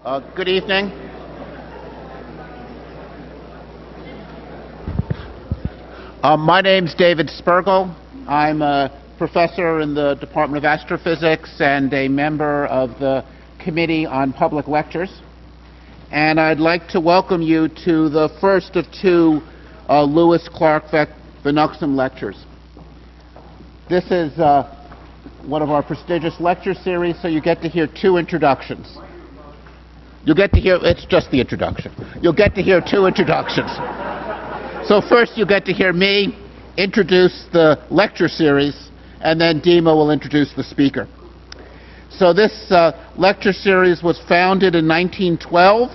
Good evening. My name's David Spergel. I'm a professor in the Department of Astrophysics and a member of the Committee on Public Lectures. And I'd like to welcome you to the first of two Lewis Clark Venuxum lectures. This is one of our prestigious lecture series, so you get to hear two introductions. You'll get to hear, it's just the introduction. You'll get to hear two introductions. So first you get to hear me introduce the lecture series, and then Dima will introduce the speaker. So this lecture series was founded in 1912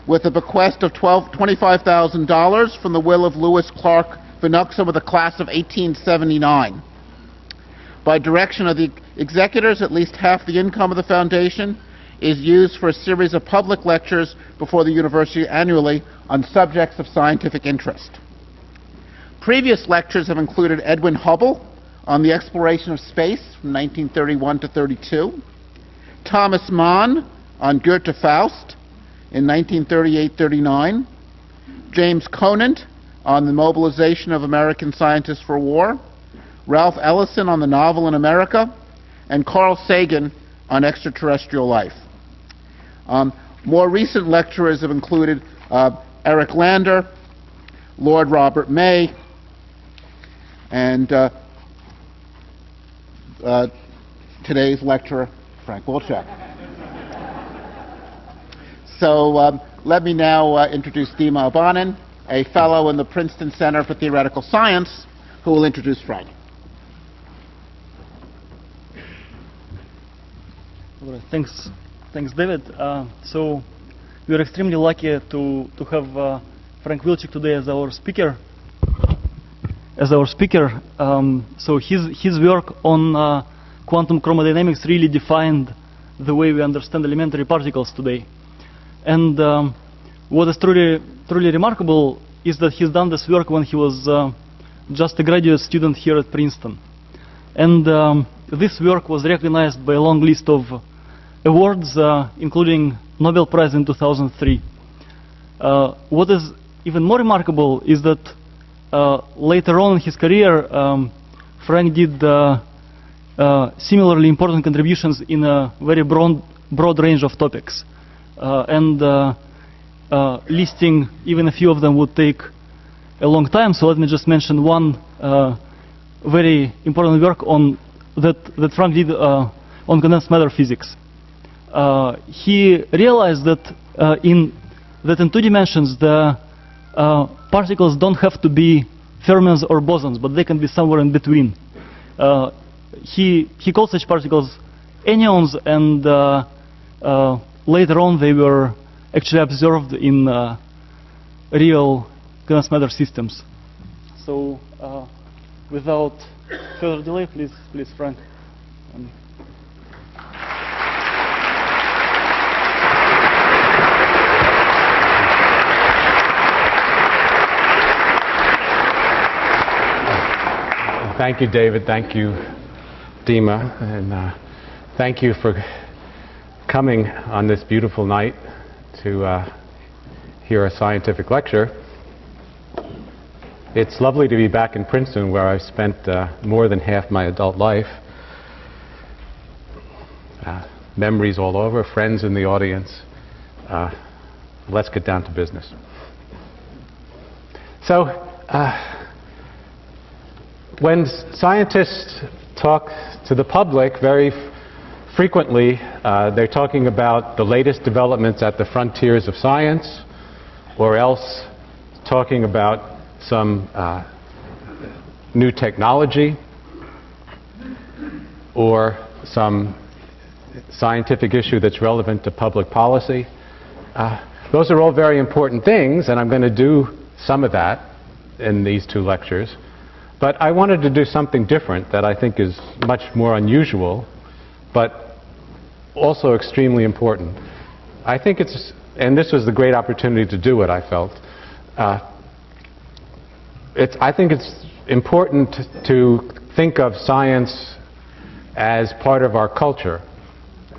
with a bequest of $25,000 from the will of Lewis Clark Venuxum with a class of 1879. By direction of the executors, at least half the income of the foundation is used for a series of public lectures before the university annually on subjects of scientific interest. Previous lectures have included Edwin Hubble on the exploration of space from 1931 to 32, Thomas Mann on Goethe Faust in 1938-39, James Conant on the mobilization of American scientists for war, Ralph Ellison on the novel in America, and Carl Sagan on extraterrestrial life. More recent lecturers have included Eric Lander, Lord Robert May, and today's lecturer, Frank Wilczek. So let me now introduce Dima Abanen, a fellow in the Princeton Center for Theoretical Science, who will introduce Frank. Thanks, David. So we are extremely lucky to have Frank Wilczek today as our speaker. So his work on quantum chromodynamics really defined the way we understand elementary particles today. And what is truly remarkable is that he's done this work when he was just a graduate student here at Princeton. And this work was recognized by a long list of awards, including Nobel Prize in 2003. What is even more remarkable is that later on in his career, Frank did similarly important contributions in a very broad range of topics. Listing even a few of them would take a long time, so let me just mention one very important work on that Frank did on condensed matter physics. He realized that in 2 dimensions the particles don't have to be fermions or bosons, but they can be somewhere in between. He called such particles anyons, and later on they were actually observed in real condensed matter systems. So without further delay, please Frank. Thank you, David. Thank you, Dima. And thank you for coming on this beautiful night to hear a scientific lecture. It's lovely to be back in Princeton, where I've spent more than half my adult life. Memories all over, friends in the audience. Let's get down to business. So, when scientists talk to the public, very frequently they're talking about the latest developments at the frontiers of science, or else talking about some new technology or some scientific issue that's relevant to public policy. Those are all very important things, and I'm going to do some of that in these two lectures. But I wanted to do something different that I think is much more unusual, but also extremely important. I think it's, and this was the great opportunity to do it, I felt. I think it's important to think of science as part of our culture,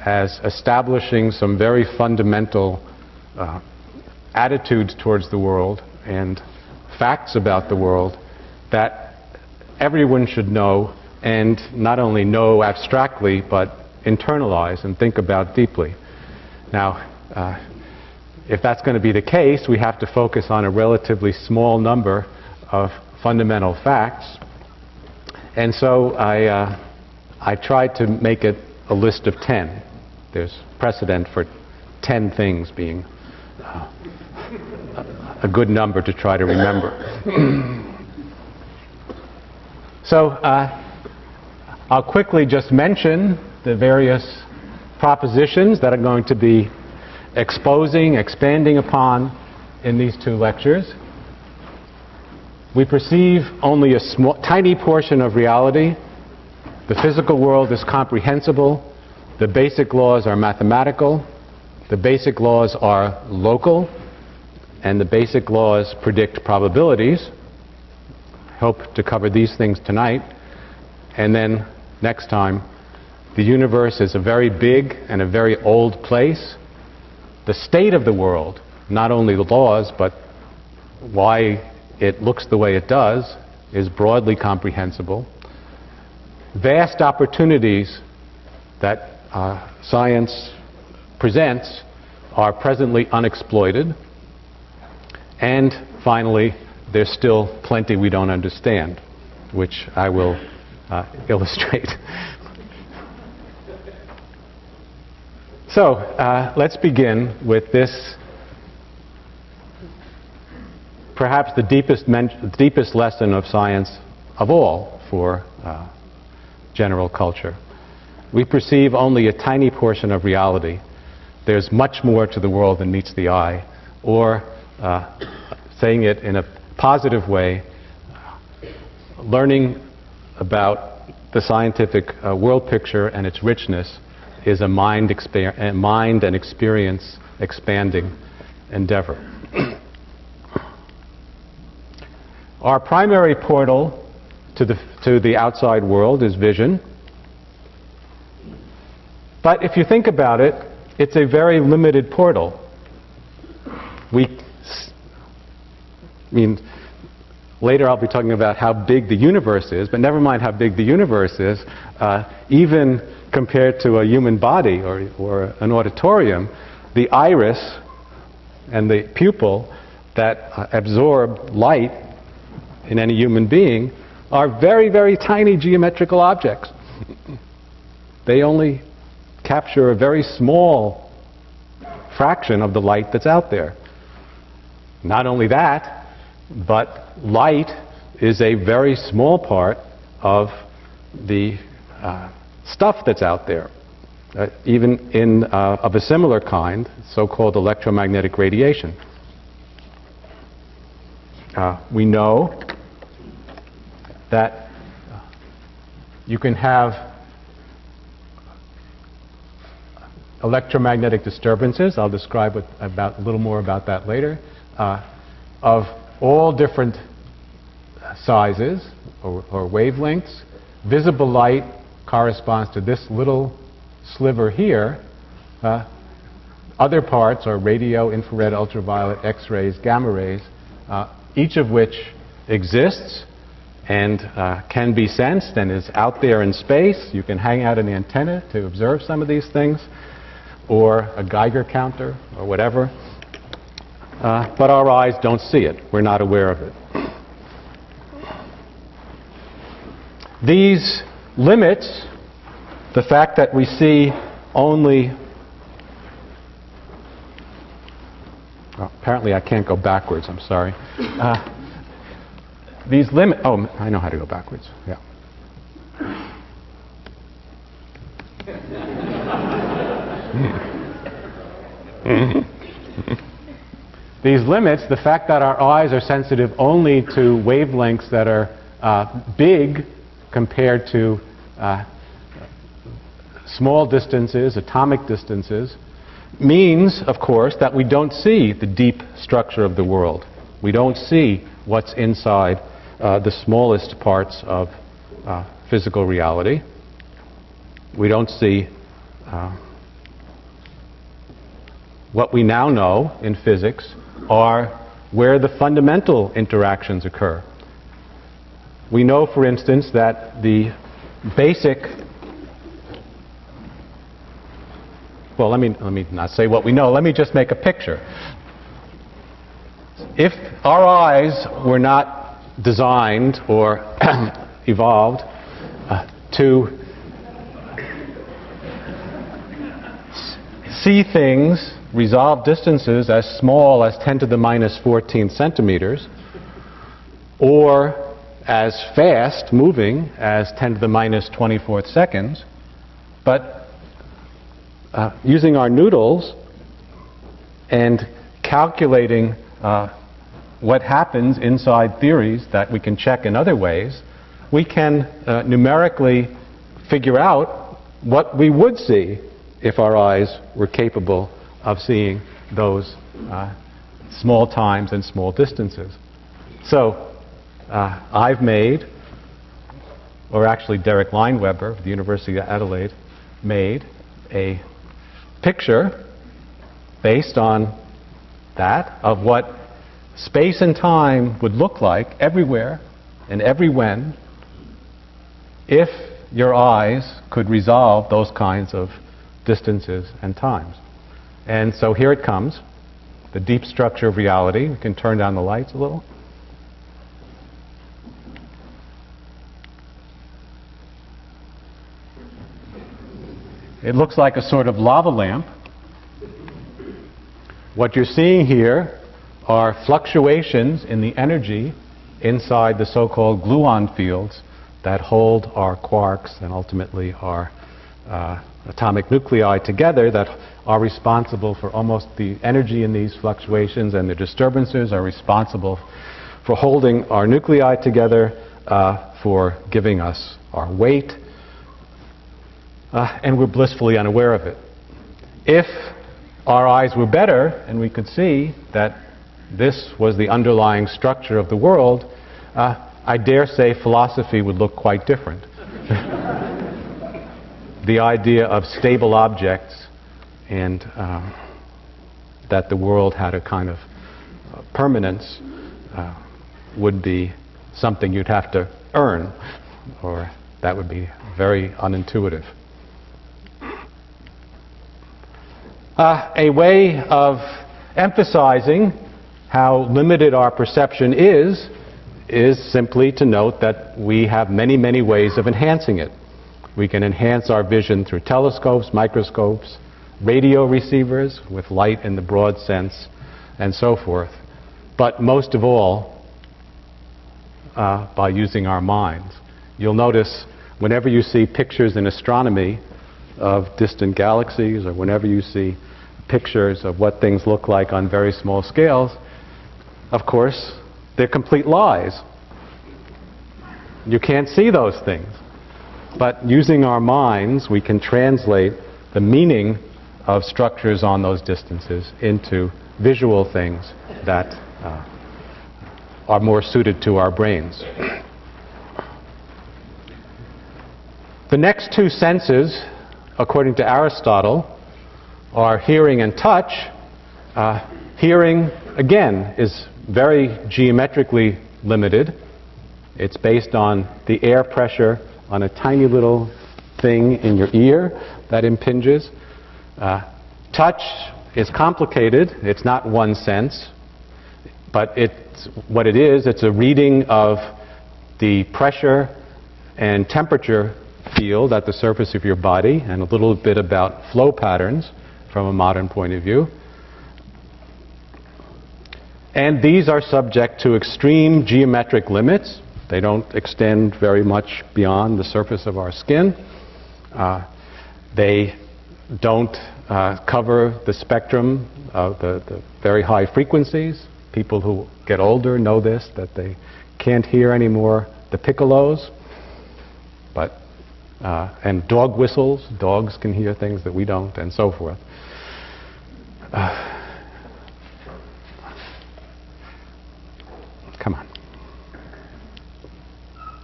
as establishing some very fundamental attitudes towards the world and facts about the world that everyone should know, and not only know abstractly, but internalize and think about deeply. Now, if that's going to be the case, we have to focus on a relatively small number of fundamental facts. And so I tried to make it a list of 10. There's precedent for 10 things being a good number to try to remember. So I'll quickly just mention the various propositions that I'm going to be exposing, expanding upon in these two lectures. We perceive only a tiny portion of reality. The physical world is comprehensible. The basic laws are mathematical. The basic laws are local. And the basic laws predict probabilities. I hope to cover these things tonight. And then next time, the universe is a very big and a very old place. The state of the world, not only the laws, but why it looks the way it does, is broadly comprehensible. Vast opportunities that science presents are presently unexploited. And finally, there's still plenty we don't understand, which I will illustrate. So let's begin with this, perhaps the deepest lesson of science of all for general culture. We perceive only a tiny portion of reality. There's much more to the world than meets the eye. Or, saying it in a positive way, learning about the scientific world picture and its richness is a mind and experience expanding endeavor. Our primary portal to the outside world is vision. But if you think about it, it's a very limited portal. Later I'll be talking about how big the universe is, but never mind how big the universe is, even compared to a human body or an auditorium, the iris and the pupil that absorb light in any human being are very, very tiny geometrical objects. They only capture a very small fraction of the light that's out there. Not only that, but light is a very small part of the stuff that's out there. Even of a similar kind, so-called electromagnetic radiation. We know that you can have electromagnetic disturbances. I'll describe a little more about that later. Of all different sizes or wavelengths. Visible light corresponds to this little sliver here. Other parts are radio, infrared, ultraviolet, X-rays, gamma rays, each of which exists and can be sensed and is out there in space. You can hang out an antenna to observe some of these things, or a Geiger counter, or whatever. But our eyes don't see it. We're not aware of it. These limits, the fact that we see only... apparently I can't go backwards, I'm sorry. These limits... oh, I know how to go backwards. Yeah. These limits, the fact that our eyes are sensitive only to wavelengths that are big compared to small distances, atomic distances, means, of course, that we don't see the deep structure of the world. We don't see what's inside the smallest parts of physical reality. We don't see what we now know in physics are where the fundamental interactions occur. We know, for instance, that the basic, well, let me not say what we know. Let me just make a picture. If our eyes were not designed or evolved to see things, resolve distances as small as 10 to the minus 14 centimeters, or as fast moving as 10 to the minus 24 seconds, but using our noodles and calculating what happens inside theories that we can check in other ways, we can numerically figure out what we would see if our eyes were capable of seeing those small times and small distances. So I've made, or actually Derek Lineweber of the University of Adelaide made, a picture based on that of what space and time would look like everywhere and every when if your eyes could resolve those kinds of distances and times. And so here it comes, the deep structure of reality. We can turn down the lights a little. It looks like a sort of lava lamp. What you're seeing here are fluctuations in the energy inside the so-called gluon fields that hold our quarks and ultimately our atomic nuclei together, that are responsible for almost the energy in these fluctuations, and the disturbances are responsible for holding our nuclei together, for giving us our weight, and we're blissfully unaware of it. If our eyes were better and we could see that this was the underlying structure of the world, I dare say philosophy would look quite different. The idea of stable objects and that the world had a kind of permanence would be something you'd have to earn, or that would be very unintuitive. A way of emphasizing how limited our perception is simply to note that we have many, many ways of enhancing it. We can enhance our vision through telescopes, microscopes, radio receivers with light in the broad sense, and so forth. But most of all, by using our minds. You'll notice whenever you see pictures in astronomy of distant galaxies, or whenever you see pictures of what things look like on very small scales, of course, they're complete lies. You can't see those things. But using our minds, we can translate the meaning of structures on those distances into visual things that are more suited to our brains. The next two senses, according to Aristotle, are hearing and touch. Hearing, again, is very geometrically limited. It's based on the air pressure on a tiny little thing in your ear that impinges. Touch is complicated. It's not one sense, but what it is, it's a reading of the pressure and temperature field at the surface of your body, and a little bit about flow patterns from a modern point of view. And these are subject to extreme geometric limits. They don't extend very much beyond the surface of our skin. They don't cover the spectrum of the very high frequencies. People who get older know this, that they can't hear anymore the piccolos. But and dog whistles, dogs can hear things that we don't, and so forth. Come on.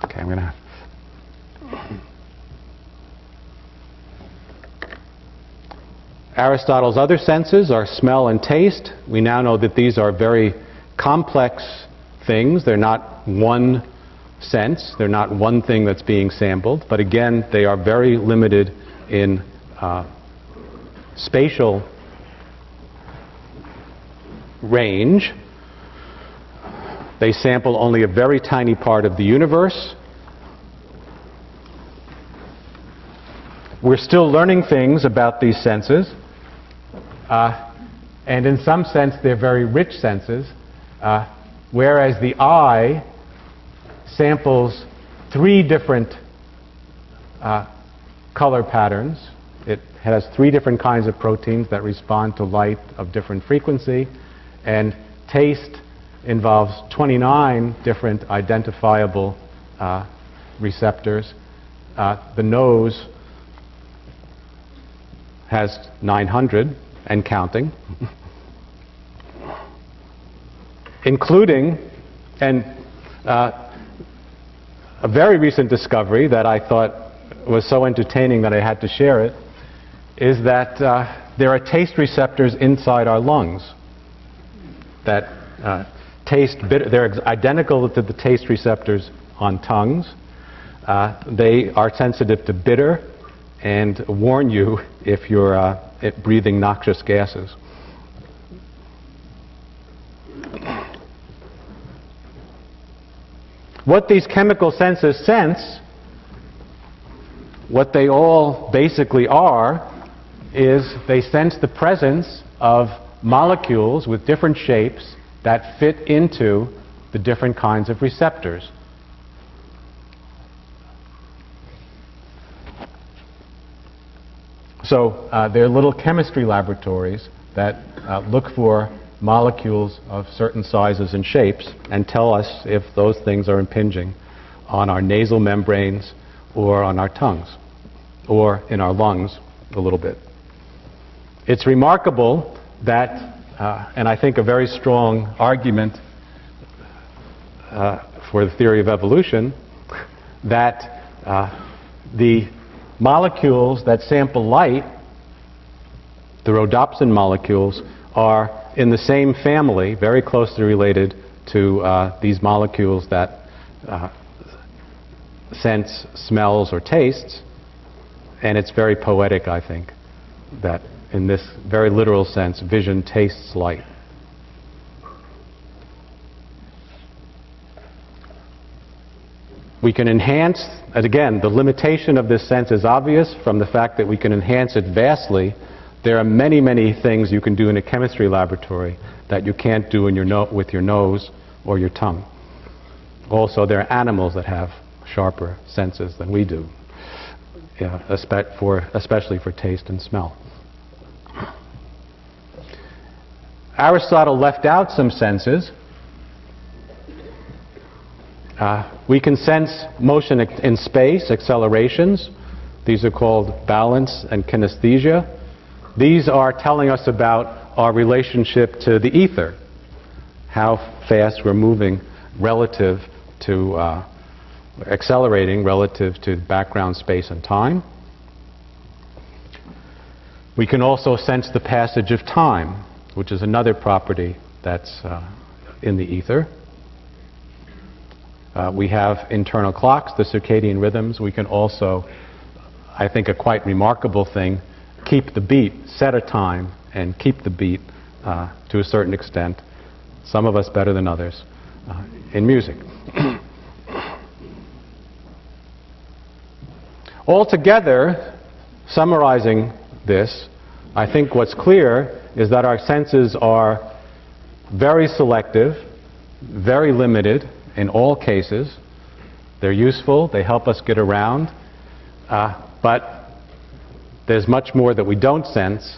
Okay, I'm going to... Aristotle's other senses are smell and taste. We now know that these are very complex things. They're not one sense. They're not one thing that's being sampled. But again, they are very limited in spatial range. They sample only a very tiny part of the universe. We're still learning things about these senses. And in some sense, they're very rich senses, whereas the eye samples 3 different color patterns. It has 3 different kinds of proteins that respond to light of different frequency, and taste involves 29 different identifiable receptors. The nose has 900 and counting, including, and a very recent discovery that I thought was so entertaining that I had to share it, is that there are taste receptors inside our lungs that taste bitter. They're identical to the taste receptors on tongues. They are sensitive to bitter and warn you if you're breathing noxious gases. What these chemical senses sense, what they all basically are, is they sense the presence of molecules with different shapes that fit into the different kinds of receptors. So they're little chemistry laboratories that look for molecules of certain sizes and shapes and tell us if those things are impinging on our nasal membranes or on our tongues or in our lungs a little bit. It's remarkable that, and I think a very strong argument for the theory of evolution, that the molecules that sample light, the rhodopsin molecules, are in the same family, very closely related to these molecules that sense smells or tastes. And it's very poetic, I think, that in this very literal sense, vision tastes light. We can enhance, and again, the limitation of this sense is obvious from the fact that we can enhance it vastly. There are many, many things you can do in a chemistry laboratory that you can't do in with your nose or your tongue. Also, there are animals that have sharper senses than we do, especially for taste and smell. Aristotle left out some senses. We can sense motion in space, accelerations. These are called balance and kinesthesia. These are telling us about our relationship to the ether, how fast we're moving relative to, accelerating relative to background space and time. We can also sense the passage of time, which is another property that's in the ether. We have internal clocks, the circadian rhythms. We can also, I think a quite remarkable thing, keep the beat, set a time, and keep the beat to a certain extent, some of us better than others, in music. Altogether, summarizing this, I think what's clear is that our senses are very selective, very limited in all cases. They're useful, they help us get around, but there's much more that we don't sense.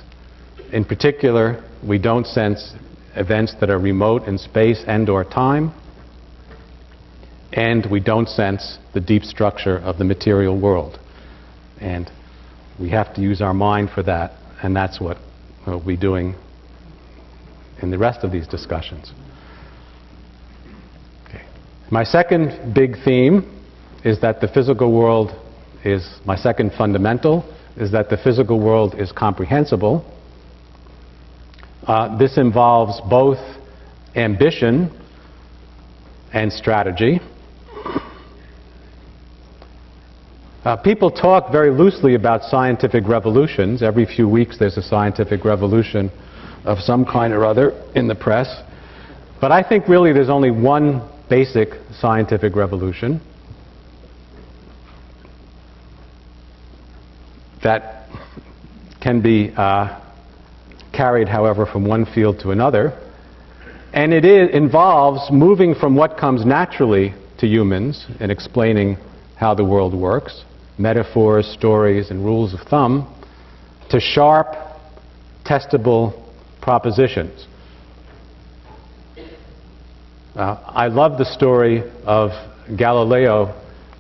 In particular, we don't sense events that are remote in space and/or time, and we don't sense the deep structure of the material world. And we have to use our mind for that, and that's what we'll be doing in the rest of these discussions. Okay. My second big theme is that the physical world is, my second fundamental, is that the physical world is comprehensible. This involves both ambition and strategy. People talk very loosely about scientific revolutions. Every few weeks there's a scientific revolution of some kind or other in the press. But I think really there's only one basic scientific revolution that can be carried, however, from one field to another. And it involves moving from what comes naturally to humans in explaining how the world works, metaphors, stories, and rules of thumb, to sharp, testable propositions. I love the story of Galileo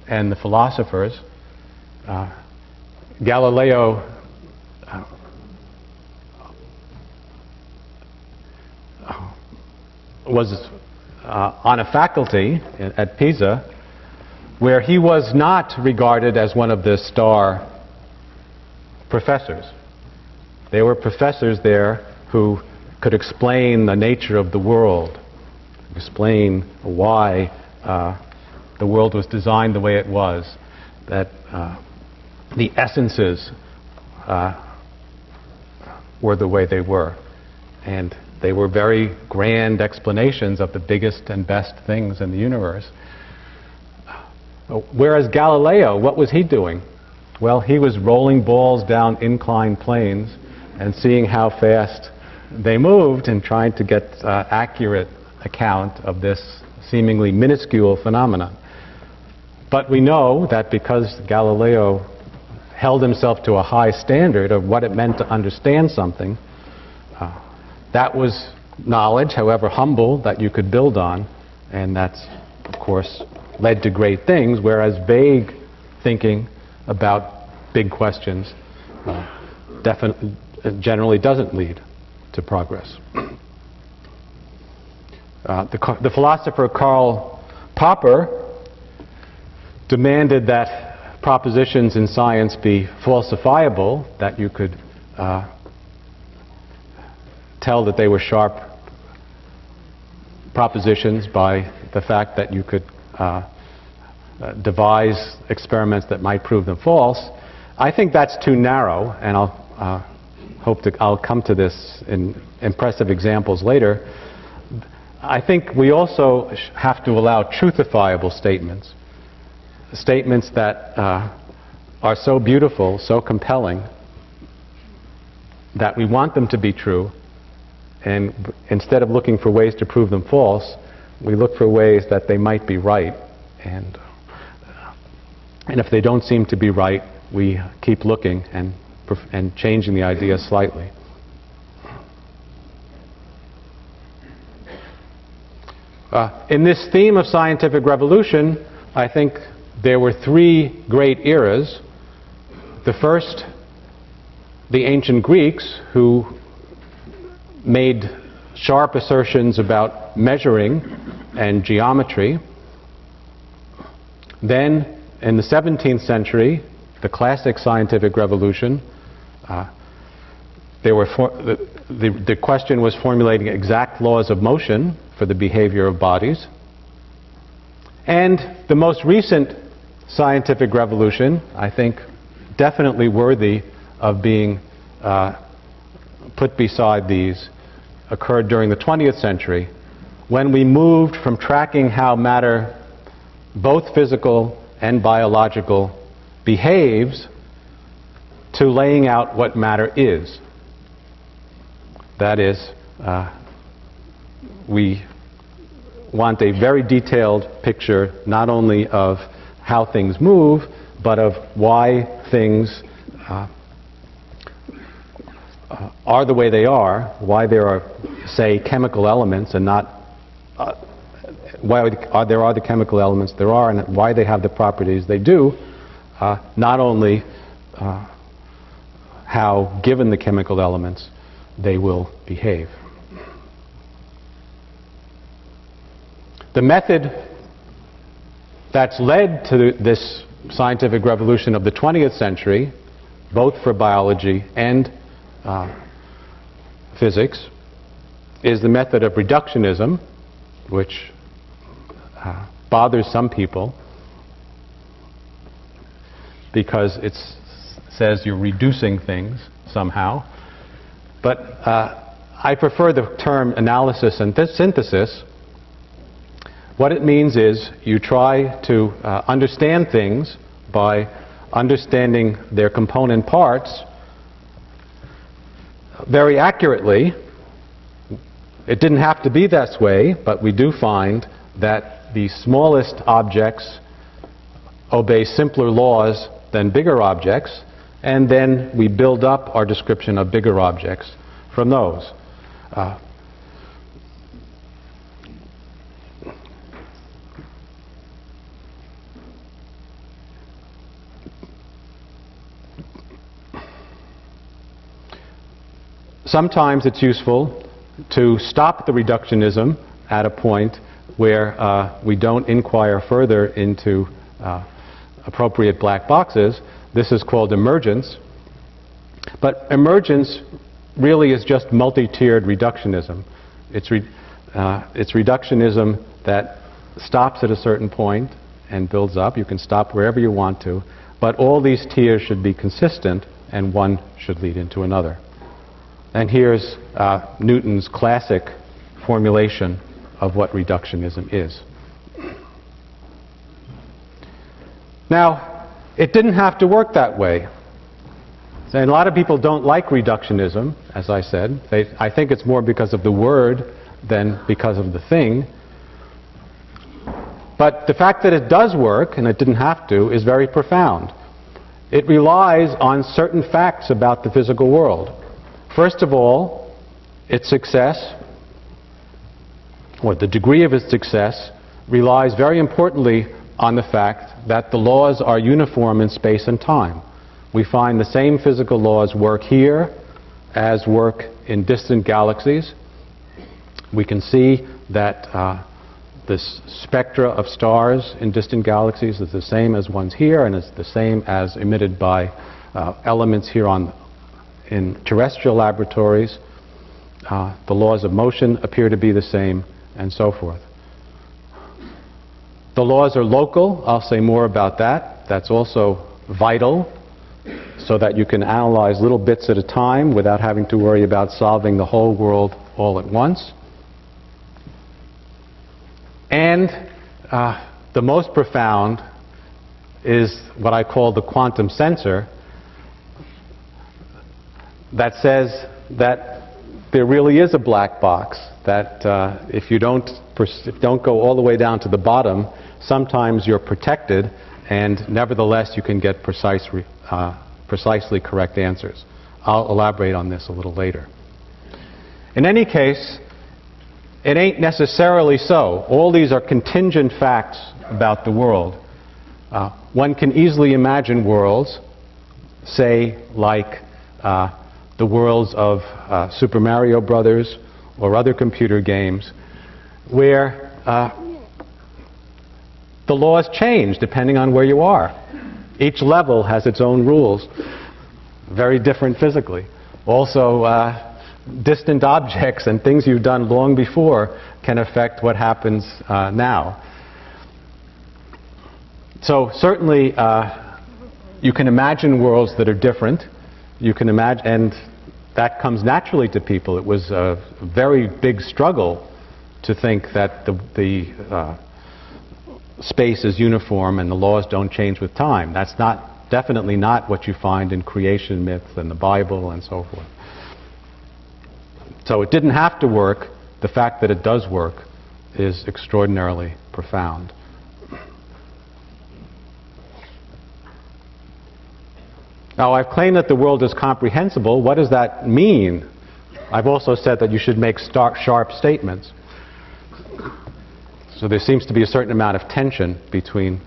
and the philosophers. Galileo was on a faculty at Pisa where he was not regarded as one of the star professors. There were professors there who could explain the nature of the world, explain why the world was designed the way it was, that the essences were the way they were. And they were very grand explanations of the biggest and best things in the universe. Whereas Galileo, what was he doing? Well, he was rolling balls down inclined planes and seeing how fast they moved and trying to get accurate account of this seemingly minuscule phenomenon. But we know that because Galileo held himself to a high standard of what it meant to understand something, that was knowledge, however humble, that you could build on, and that's, of course, led to great things, whereas vague thinking about big questions generally doesn't lead to progress. The philosopher Karl Popper demanded that propositions in science be falsifiable, that you could tell that they were sharp propositions by the fact that you could devise experiments that might prove them false. I think that's too narrow, and I'll come to this in impressive examples later. I think we also have to allow truthifiable statements, statements that are so beautiful, so compelling, that we want them to be true, and instead of looking for ways to prove them false, we look for ways that they might be right, and if they don't seem to be right, we keep looking and changing the idea slightly. In this theme of scientific revolution, I think there were three great eras. The first, the ancient Greeks, who made sharp assertions about measuring and geometry. Then, in the 17th century, the classic scientific revolution, the question was formulating exact laws of motion for the behavior of bodies. And the most recent scientific revolution, I think definitely worthy of being put beside these, occurred during the 20th century, when we moved from tracking how matter, both physical and biological, behaves to laying out what matter is. That is, we want a very detailed picture not only of how things move, but of why things are the way they are, why there are, say, chemical elements and not why there are the chemical elements there are, and why they have the properties they do, not only how, given the chemical elements, they will behave. The method that's led to this scientific revolution of the 20th century, both for biology and physics, is the method of reductionism, which bothers some people because it says you're reducing things somehow. But I prefer the term analysis and synthesis. What it means is you try to understand things by understanding their component parts very accurately. It didn't have to be that way, but we do find that the smallest objects obey simpler laws than bigger objects, and then we build up our description of bigger objects from those. Sometimes it's useful to stop the reductionism at a point where we don't inquire further into appropriate black boxes. This is called emergence. But emergence really is just multi-tiered reductionism. It's reductionism that stops at a certain point and builds up. You can stop wherever you want to, but all these tiers should be consistent, and one should lead into another. And here's Newton's classic formulation of what reductionism is. Now, it didn't have to work that way. And a lot of people don't like reductionism, as I said. I think it's more because of the word than because of the thing. But the fact that it does work, and it didn't have to, is very profound. It relies on certain facts about the physical world. First of all, its success, or the degree of its success, relies very importantly on the fact that the laws are uniform in space and time. We find the same physical laws work here as work in distant galaxies. We can see that the spectra of stars in distant galaxies is the same as ones here, and it's the same as emitted by elements here in terrestrial laboratories. The laws of motion appear to be the same, and so forth. The laws are local. I'll say more about that. That's also vital, so that you can analyze little bits at a time without having to worry about solving the whole world all at once. And the most profound is what I call the quantum sensor, that says that there really is a black box, that if you don't go all the way down to the bottom, sometimes you're protected, and nevertheless you can get precisely correct answers. I'll elaborate on this a little later. In any case, it ain't necessarily so. All these are contingent facts about the world. One can easily imagine worlds, say like the worlds of Super Mario Brothers or other computer games, where the laws change depending on where you are. Each level has its own rules, very different physically. Also, distant objects and things you've done long before can affect what happens now. So certainly you can imagine worlds that are different. You can imagine, and that comes naturally to people. It was a very big struggle to think that the space is uniform and the laws don't change with time. That's definitely not what you find in creation myths and the Bible and so forth. So it didn't have to work. The fact that it does work is extraordinarily profound. Now, I've claimed that the world is comprehensible. What does that mean? I've also said that you should make sharp statements. So there seems to be a certain amount of tension between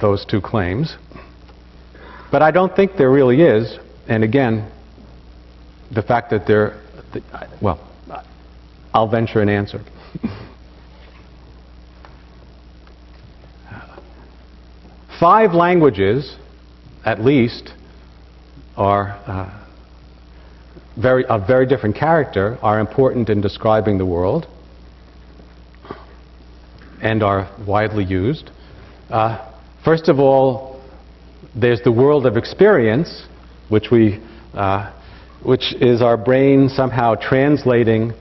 those two claims. But I don't think there really is. And again, the fact that well, I'll venture an answer. Five languages, at least, are of very different character are important in describing the world and are widely used. First of all, there's the world of experience, which is our brain somehow translating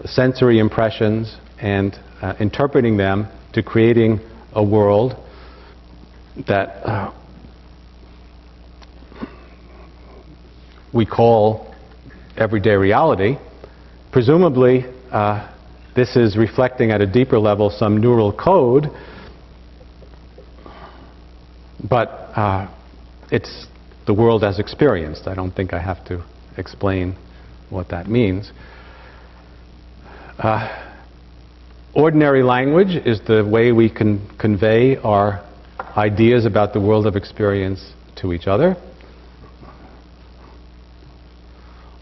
sensory impressions and interpreting them to creating a world that we call everyday reality. Presumably, this is reflecting at a deeper level some neural code, but it's the world as experienced. I don't think I have to explain what that means. Ordinary language is the way we can convey our ideas about the world of experience to each other.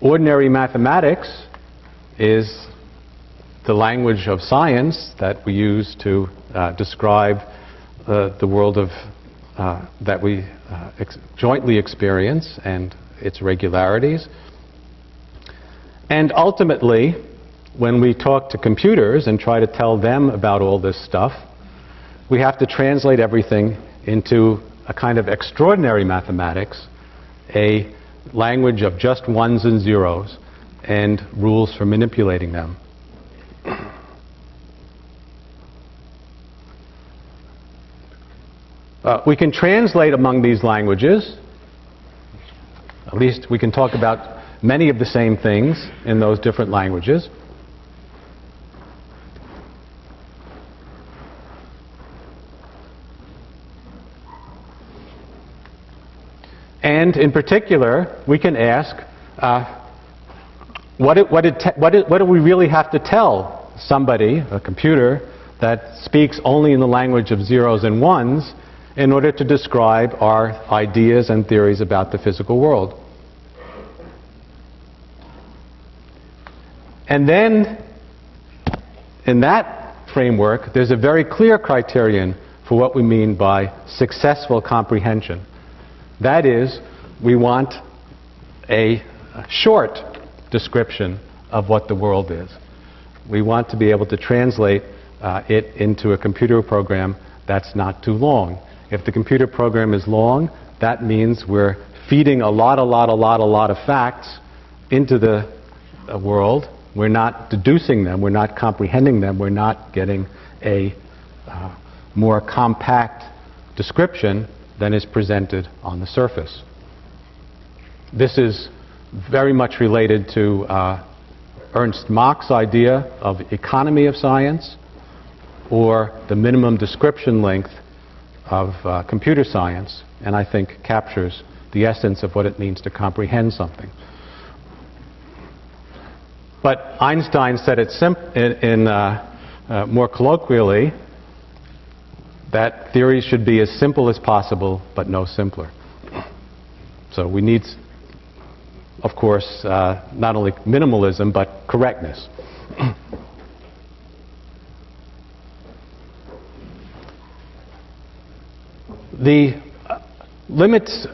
Ordinary mathematics is the language of science that we use to describe the world of that we jointly experience and its regularities. And ultimately, when we talk to computers and try to tell them about all this stuff, we have to translate everything into a kind of extraordinary mathematics, a language of just ones and zeros and rules for manipulating them. We can translate among these languages. At least we can talk about many of the same things in those different languages. And in particular, we can ask, what do we really have to tell somebody, a computer, that speaks only in the language of zeros and ones in order to describe our ideas and theories about the physical world? And then, in that framework, there's a very clear criterion for what we mean by successful comprehension. That is, we want a short description of what the world is. We want to be able to translate it into a computer program that's not too long. If the computer program is long, that means we're feeding a lot of facts into the world. We're not deducing them, we're not comprehending them, we're not getting a more compact description than is presented on the surface. This is very much related to Ernst Mach's idea of economy of science, or the minimum description length of computer science, and I think captures the essence of what it means to comprehend something. But Einstein said it more colloquially, that theories should be as simple as possible, but no simpler. So we need, of course, not only minimalism, but correctness. The limits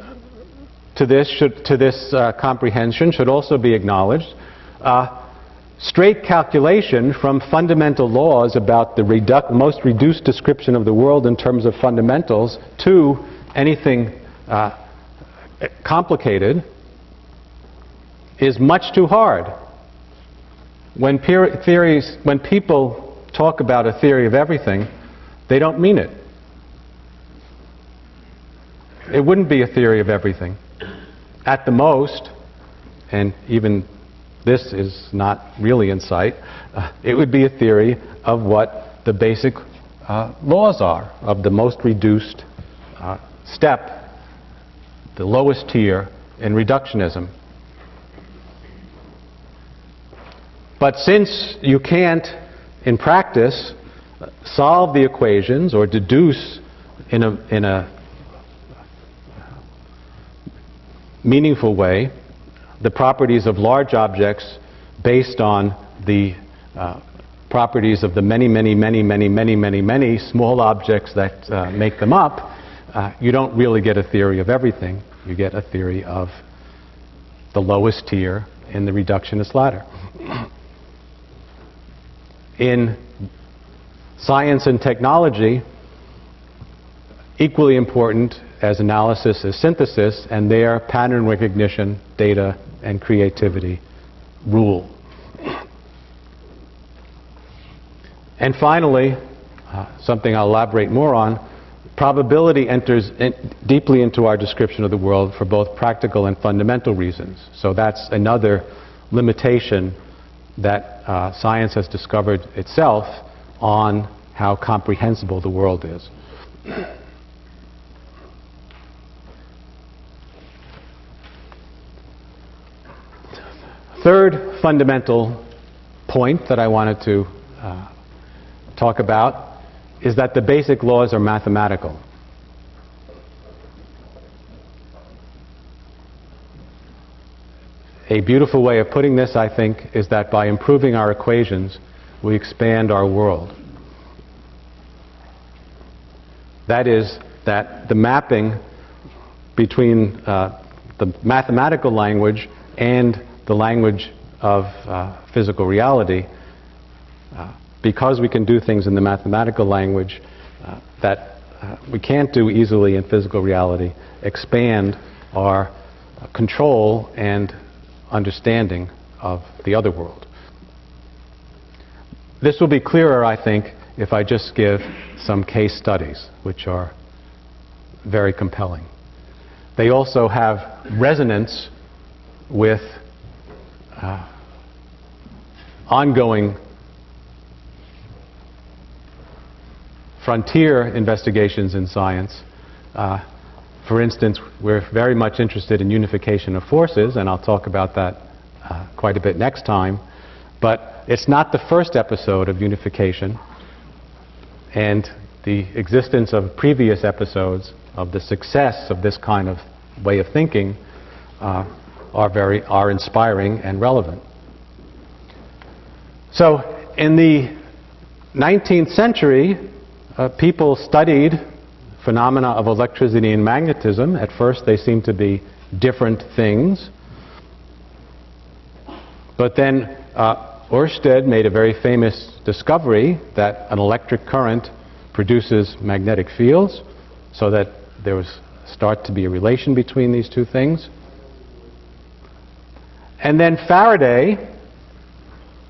to this comprehension should also be acknowledged. Straight calculation from fundamental laws about the most reduced description of the world in terms of fundamentals to anything complicated is much too hard. When people talk about a theory of everything, they don't mean it. It wouldn't be a theory of everything. At the most, and even this is not really in sight, it would be a theory of what the basic laws are, of the most reduced step, the lowest tier in reductionism. But since you can't, in practice, solve the equations or deduce in a meaningful way the properties of large objects based on the properties of the many small objects that make them up, you don't really get a theory of everything. You get a theory of the lowest tier in the reductionist ladder. In science and technology, equally important as analysis is synthesis, and there pattern recognition, data, and creativity rule. And finally, something I'll elaborate more on, probability enters deeply into our description of the world for both practical and fundamental reasons. So that's another limitation that science has discovered itself on how comprehensible the world is. Third fundamental point that I wanted to talk about is that the basic laws are mathematical. A beautiful way of putting this, I think, is that by improving our equations, we expand our world. That is, that the mapping between the mathematical language and the language of physical reality, because we can do things in the mathematical language that we can't do easily in physical reality, expand our control and understanding of the other world. This will be clearer, I think, if I just give some case studies, which are very compelling. They also have resonance with ongoing frontier investigations in science. For instance, we're very much interested in unification of forces, and I'll talk about that quite a bit next time. But it's not the first episode of unification, and the existence of previous episodes of the success of this kind of way of thinking are inspiring and relevant. So in the 19th century, people studied phenomena of electricity and magnetism. At first they seemed to be different things. But then Ørsted made a very famous discovery that an electric current produces magnetic fields, so that there was start to be a relation between these two things. And then Faraday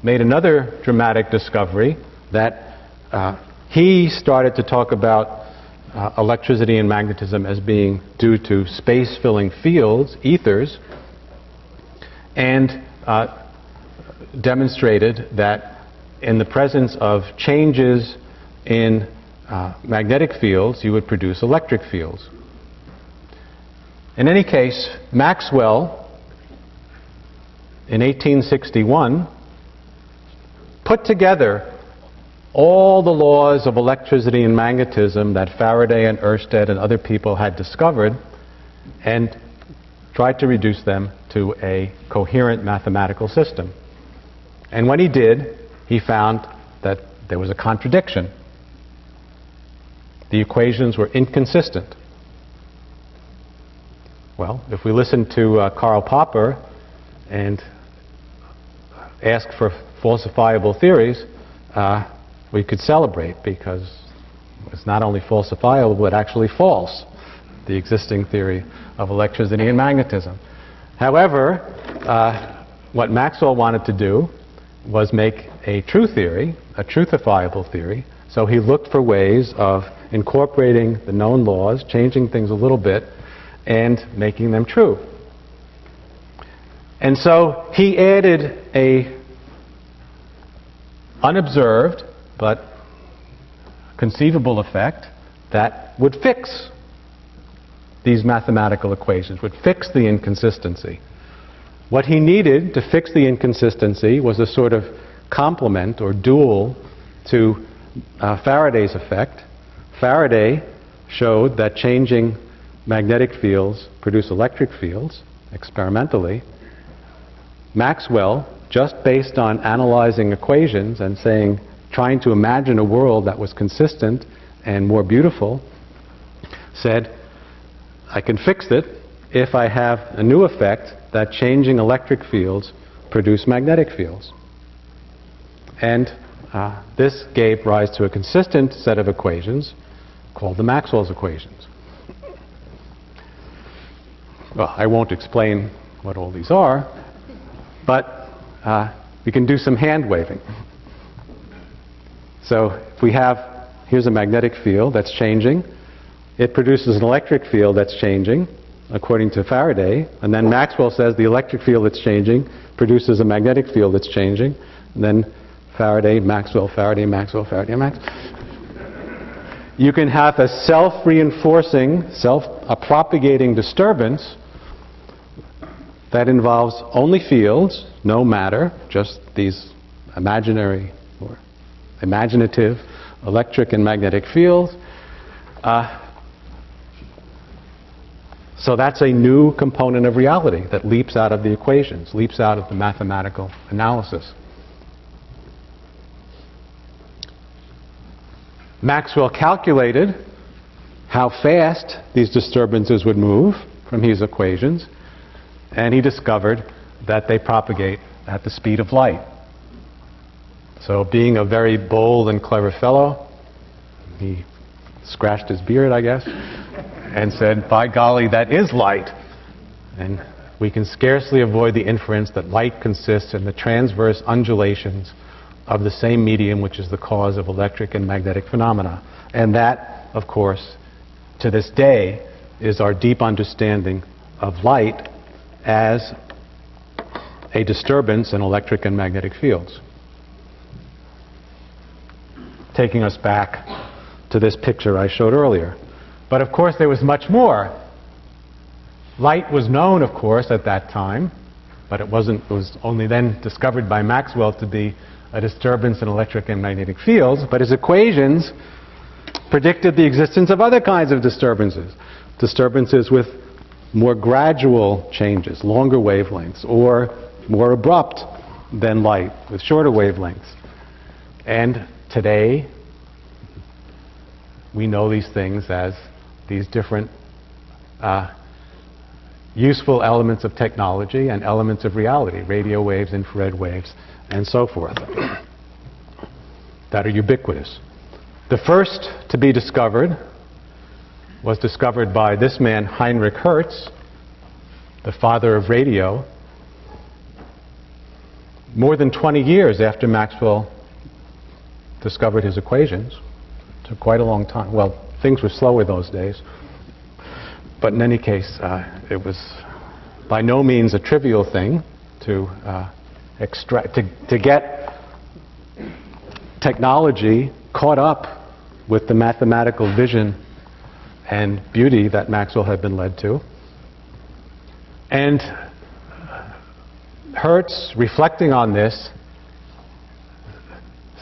made another dramatic discovery that he started to talk about electricity and magnetism as being due to space-filling fields, ethers, and demonstrated that in the presence of changes in magnetic fields, you would produce electric fields. In any case, Maxwell, in 1861, put together all the laws of electricity and magnetism that Faraday and Ørsted and other people had discovered and tried to reduce them to a coherent mathematical system. And when he did, he found that there was a contradiction. The equations were inconsistent. Well, if we listen to Karl Popper and ask for falsifiable theories, we could celebrate, because it's not only falsifiable but actually false, the existing theory of electricity and magnetism. However, what Maxwell wanted to do was make a true theory, a truthifiable theory. So he looked for ways of incorporating the known laws, changing things a little bit, and making them true. And so he added a unobserved but conceivable effect that would fix these mathematical equations, would fix the inconsistency. What he needed to fix the inconsistency was a sort of complement or dual to Faraday's effect. Faraday showed that changing magnetic fields produce electric fields experimentally. Maxwell, just based on analyzing equations and trying to imagine a world that was consistent and more beautiful, said, I can fix it if I have a new effect that changing electric fields produce magnetic fields. And this gave rise to a consistent set of equations called the Maxwell's equations. Well, I won't explain what all these are, but we can do some hand waving. So if we have, here's a magnetic field that's changing. It produces an electric field that's changing, according to Faraday. And then Maxwell says the electric field that's changing produces a magnetic field that's changing. And then Faraday, Maxwell, Faraday, Maxwell, Faraday, Maxwell. You can have a self-reinforcing, a propagating disturbance that involves only fields, no matter, just these imaginary or imaginative electric and magnetic fields. So that's a new component of reality that leaps out of the equations, leaps out of the mathematical analysis. Maxwell calculated how fast these disturbances would move from his equations, and he discovered that they propagate at the speed of light. So being a very bold and clever fellow, he scratched his beard, I guess, and said, by golly, that is light. And we can scarcely avoid the inference that light consists in the transverse undulations of the same medium which is the cause of electric and magnetic phenomena. And that, of course, to this day, is our deep understanding of light as a disturbance in electric and magnetic fields. Taking us back to this picture I showed earlier. But of course there was much more. Light was known, of course, at that time, but it was only then discovered by Maxwell to be a disturbance in electric and magnetic fields, but his equations predicted the existence of other kinds of disturbances. Disturbances with more gradual changes, longer wavelengths, or more abrupt than light, with shorter wavelengths. And today, we know these things as these different useful elements of technology and elements of reality, radio waves, infrared waves, and so forth, that are ubiquitous. The first to be discovered was discovered by this man, Heinrich Hertz, the father of radio, more than 20 years after Maxwell discovered his equations. It took quite a long time. Well, things were slower those days. But in any case, it was by no means a trivial thing to get technology caught up with the mathematical vision and beauty that Maxwell had been led to. And Hertz, reflecting on this,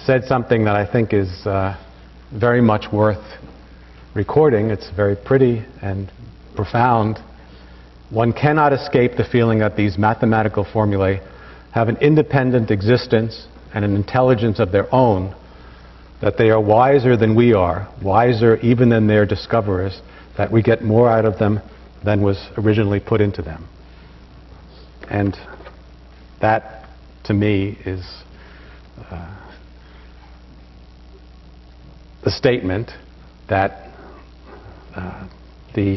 said something that I think is very much worth recording. It's very pretty and profound. One cannot escape the feeling that these mathematical formulae have an independent existence and an intelligence of their own, that they are wiser than we are, wiser even than their discoverers, that we get more out of them than was originally put into them. And that, to me, is the statement that the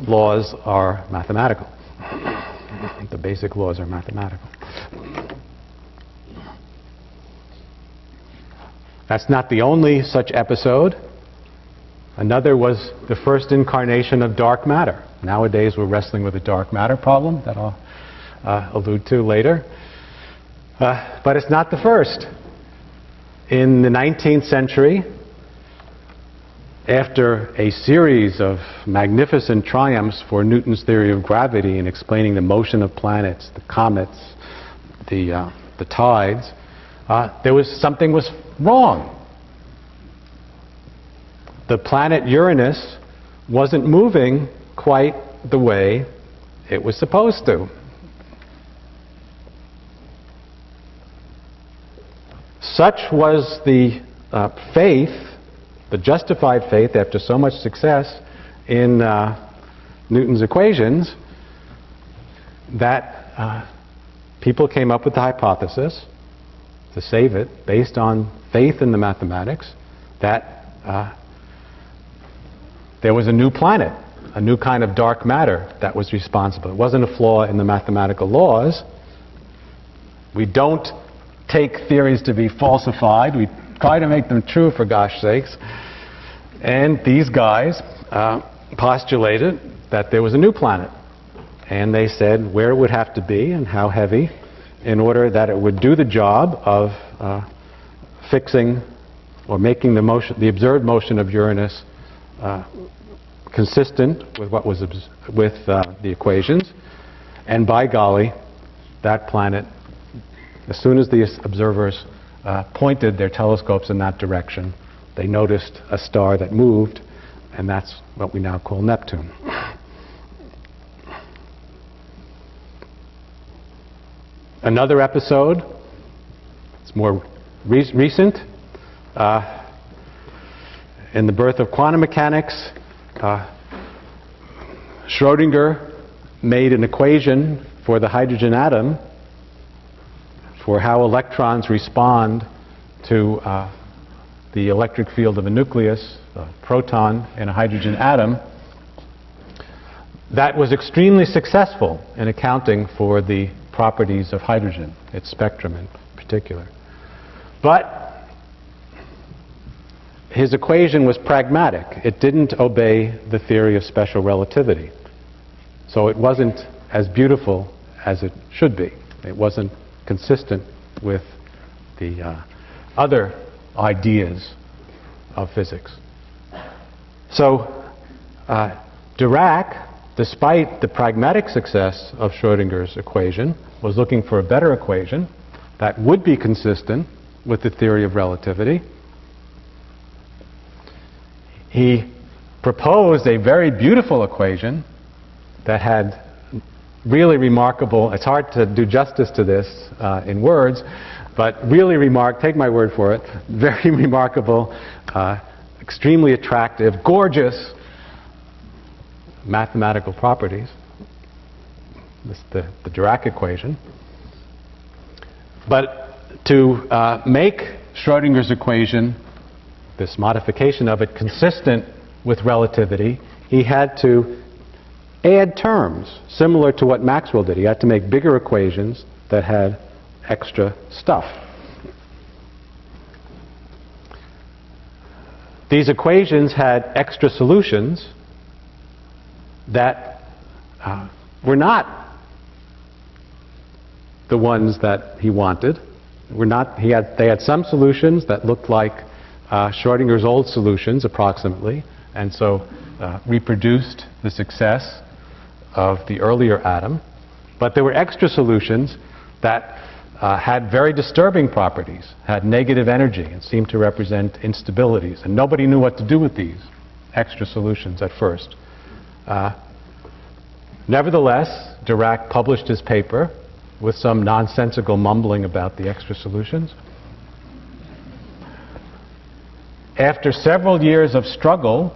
laws are mathematical. The basic laws are mathematical. That's not the only such episode. Another was the first incarnation of dark matter. Nowadays we're wrestling with the dark matter problem that I'll allude to later. But it's not the first. In the 19th century, after a series of magnificent triumphs for Newton's theory of gravity in explaining the motion of planets, the comets, the tides, something was wrong. The planet Uranus wasn't moving quite the way it was supposed to. Such was the faith, the justified faith after so much success in Newton's equations, that people came up with the hypothesis to save it based on faith in the mathematics that there was a new planet, a new kind of dark matter that was responsible. It wasn't a flaw in the mathematical laws. We don't take theories to be falsified. We try to make them true, for gosh sakes. And these guys postulated that there was a new planet. And they said where it would have to be and how heavy in order that it would do the job of fixing or making the observed motion of Uranus consistent with what was with the equations. And by golly, that planet, as soon as the observers pointed their telescopes in that direction, they noticed a star that moved, and that's what we now call Neptune. Another episode, it's more recent, in the birth of quantum mechanics, Schrödinger made an equation for the hydrogen atom for how electrons respond to the electric field of a nucleus, a proton in a hydrogen atom. That was extremely successful in accounting for the properties of hydrogen, its spectrum in particular. But his equation was pragmatic. It didn't obey the theory of special relativity. So it wasn't as beautiful as it should be. It wasn't consistent with the other ideas of physics. So Dirac, despite the pragmatic success of Schrödinger's equation, was looking for a better equation that would be consistent with the theory of relativity. He proposed a very beautiful equation that had really remarkable, it's hard to do justice to this in words, but really take my word for it, very remarkable, extremely attractive, gorgeous mathematical properties. This is the Dirac equation. But to make Schrödinger's equation, this modification of it, consistent with relativity, he had to add terms similar to what Maxwell did. He had to make bigger equations that had extra stuff. These equations had extra solutions that were not the ones that he wanted. They had some solutions that looked like Schrödinger's old solutions approximately, and so reproduced the success of the earlier atom. But there were extra solutions that had very disturbing properties, had negative energy, and seemed to represent instabilities. And nobody knew what to do with these extra solutions at first. Nevertheless, Dirac published his paper with some nonsensical mumbling about the extra solutions. After several years of struggle,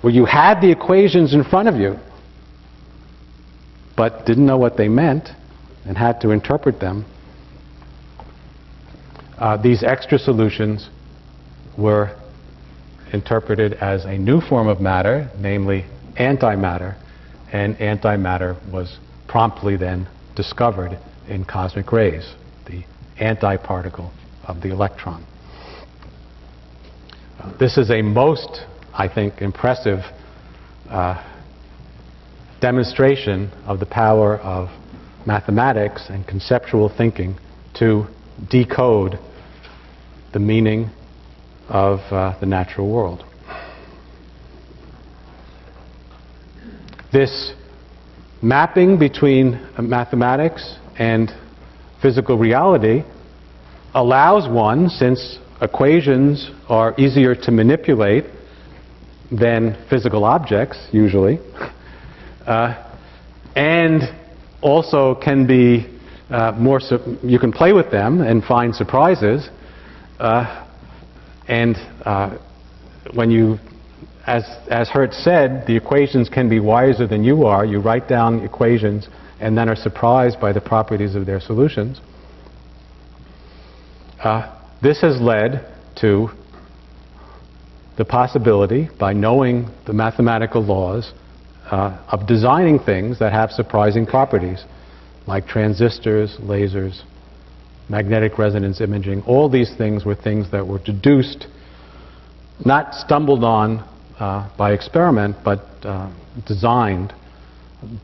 where you had the equations in front of you, but didn't know what they meant and had to interpret them, these extra solutions were interpreted as a new form of matter, namely antimatter, and antimatter was promptly then discovered in cosmic rays, the antiparticle of the electron. This is a most, I think, impressive demonstration of the power of mathematics and conceptual thinking to decode the meaning of the natural world. This mapping between mathematics and physical reality allows one, since equations are easier to manipulate than physical objects usually, and also can be you can play with them and find surprises, and when you as Hertz said, the equations can be wiser than you are. You write down equations and then are surprised by the properties of their solutions. This has led to the possibility, by knowing the mathematical laws, of designing things that have surprising properties, like transistors, lasers, magnetic resonance imaging. All these things were things that were deduced, not stumbled on by experiment, but designed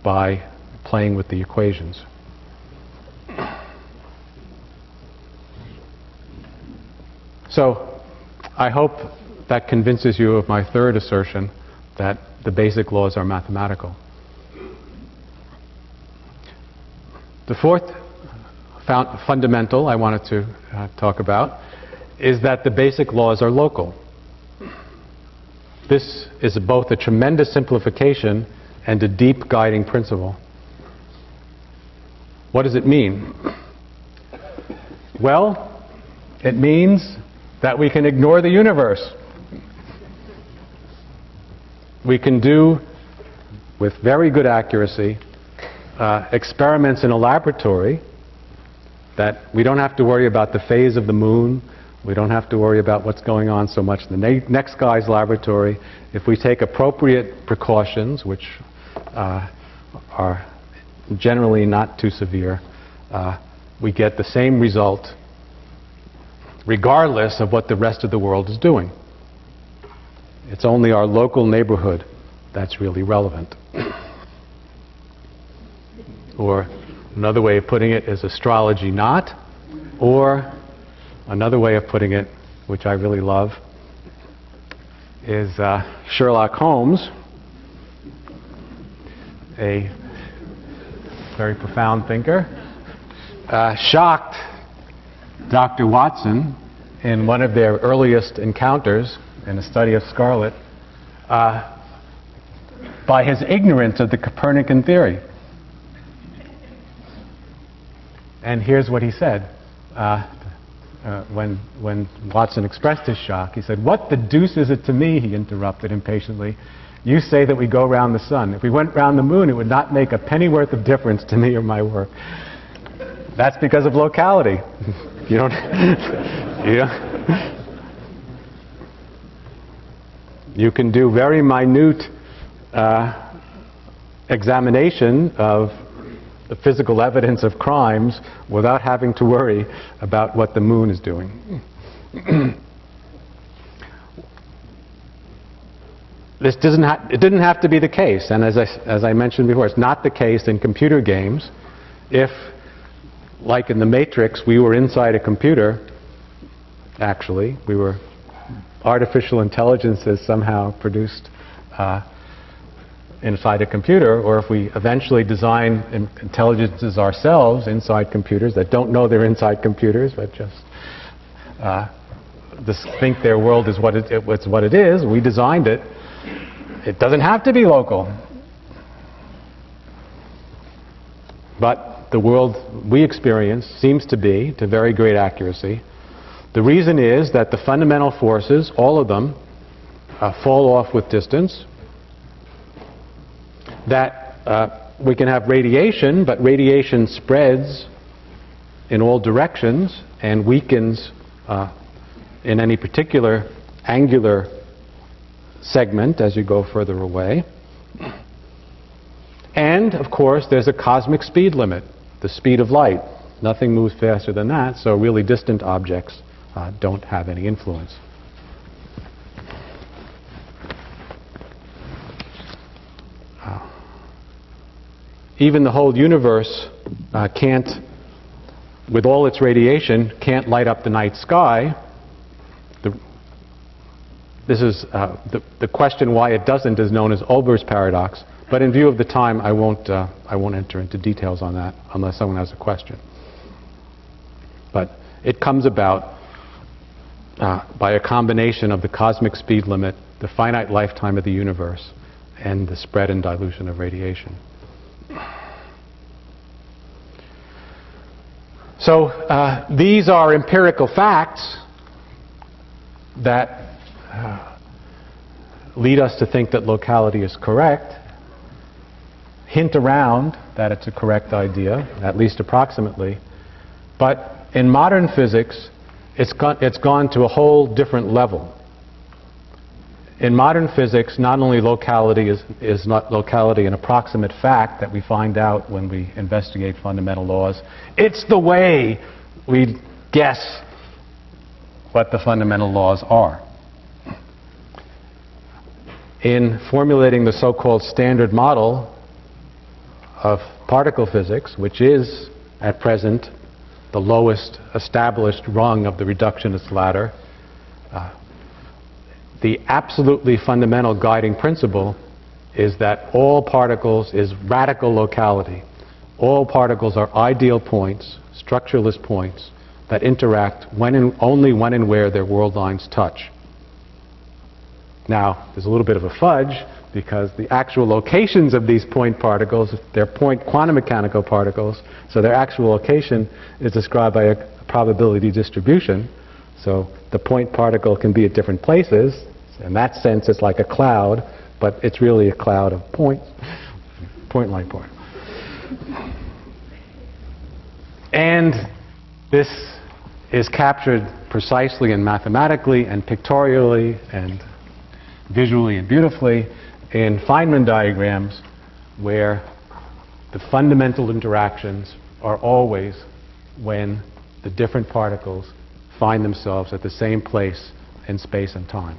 by playing with the equations. So I hope that convinces you of my third assertion, that the basic laws are mathematical. The fourth fundamental I wanted to talk about is that the basic laws are local. This is both a tremendous simplification and a deep guiding principle. What does it mean? Well, it means that we can ignore the universe. We can do, with very good accuracy, experiments in a laboratory that we don't have to worry about the phase of the moon. We don't have to worry about what's going on so much in the next guy's laboratory. If we take appropriate precautions, which are generally not too severe, we get the same result regardless of what the rest of the world is doing. It's only our local neighborhood that's really relevant. Or another way of putting it is astrology not, or another way of putting it, which I really love, is Sherlock Holmes, a very profound thinker, shocked Dr. Watson in one of their earliest encounters in a study of scarlet by his ignorance of the Copernican theory. And here's what he said when Watson expressed his shock. He said, "What the deuce is it to me," he interrupted impatiently. "You say that we go around the sun. If we went round the moon, it would not make a pennyworth of difference to me or my work." That's because of locality. You don't, you can do very minute examination of the physical evidence of crimes without having to worry about what the moon is doing. It didn't have to be the case, and as I mentioned before, it's not the case in computer games. If, like in the Matrix, we were inside a computer, actually, we were artificial intelligences somehow produced inside a computer, or if we eventually design intelligences ourselves inside computers that don't know they're inside computers, but just think their world is what it is, we designed it. It doesn't have to be local. But the world we experience seems to be, to very great accuracy. The reason is that the fundamental forces, all of them, fall off with distance. That we can have radiation, but radiation spreads in all directions and weakens in any particular angular segment as you go further away. And, of course, there's a cosmic speed limit, the speed of light. Nothing moves faster than that, so really distant objects don't have any influence. Even the whole universe can't, with all its radiation, can't light up the night sky. This is the question why it doesn't is known as Olber's paradox. But in view of the time, I won't enter into details on that unless someone has a question. But it comes about by a combination of the cosmic speed limit, the finite lifetime of the universe, and the spread and dilution of radiation. So these are empirical facts that lead us to think that locality is correct, hint around that it's a correct idea, at least approximately. But in modern physics, it's gone to a whole different level. In modern physics, not only locality is not locality an approximate fact that we find out when we investigate fundamental laws, it's the way we guess what the fundamental laws are. In formulating the so-called standard model of particle physics, which is at present the lowest established rung of the reductionist ladder, the absolutely fundamental guiding principle is that all particles is radical locality. All particles are ideal points, structureless points, that interact only when and where their world lines touch. Now, there's a little bit of a fudge, because the actual locations of these point particles, they're point quantum mechanical particles, so their actual location is described by a probability distribution. So the point particle can be at different places. In that sense, it's like a cloud, but it's really a cloud of points, point-like point. And this is captured precisely and mathematically and pictorially and visually and beautifully in Feynman diagrams, where the fundamental interactions are always when the different particles find themselves at the same place in space and time.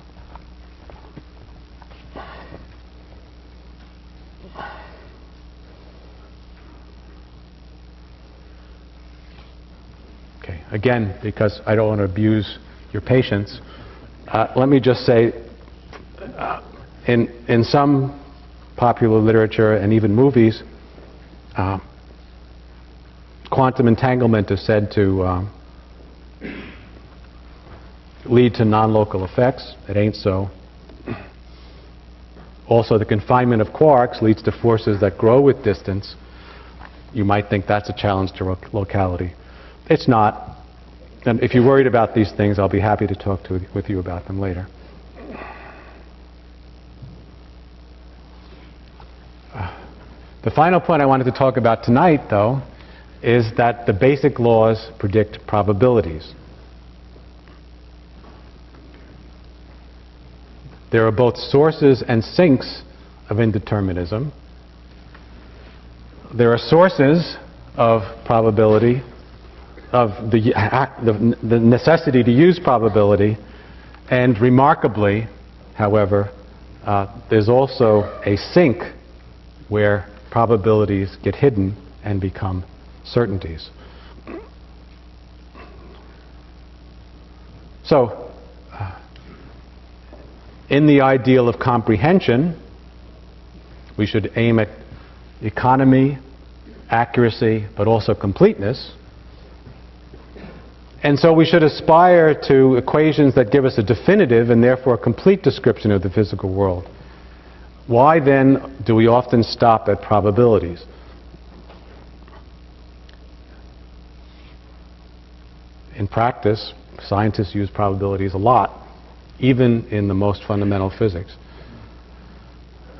Okay, again, because I don't want to abuse your patience, let me just say, in some popular literature and even movies, quantum entanglement is said to lead to non-local effects. It ain't so. Also, the confinement of quarks leads to forces that grow with distance. You might think that's a challenge to locality. It's not. And if you're worried about these things, I'll be happy to talk with you about them later. The final point I wanted to talk about tonight, though, is that the basic laws predict probabilities. There are both sources and sinks of indeterminism. There are sources of probability, of the necessity to use probability, and remarkably, however, there's also a sink where probabilities get hidden and become certainties. So, in the ideal of comprehension, we should aim at economy, accuracy, but also completeness. And so we should aspire to equations that give us a definitive and therefore complete description of the physical world. Why then do we often stop at probabilities? In practice, scientists use probabilities a lot, even in the most fundamental physics.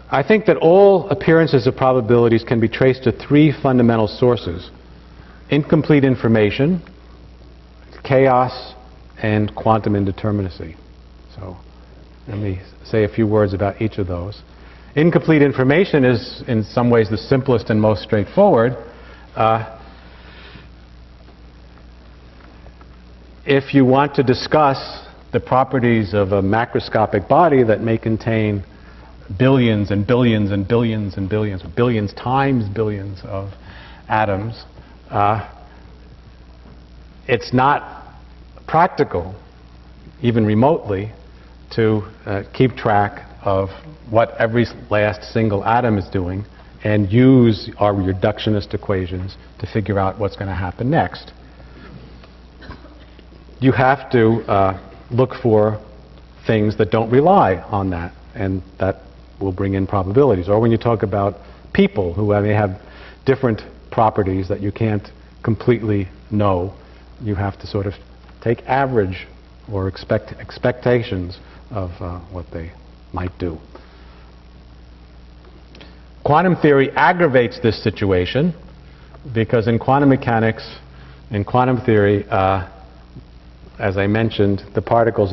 I think that all appearances of probabilities can be traced to three fundamental sources: incomplete information, chaos, and quantum indeterminacy. So let me say a few words about each of those. Incomplete information is in some ways the simplest and most straightforward. If you want to discuss the properties of a macroscopic body that may contain billions and billions and billions and billions, or billions times billions of atoms, it's not practical, even remotely, to keep track of what every last single atom is doing and use our reductionist equations to figure out what's going to happen next. You have to look for things that don't rely on that, and that will bring in probabilities. Or when you talk about people who may have different properties that you can't completely know, you have to sort of take average or expectations of what they might do. Quantum theory aggravates this situation because in quantum mechanics, in quantum theory, as I mentioned, the particles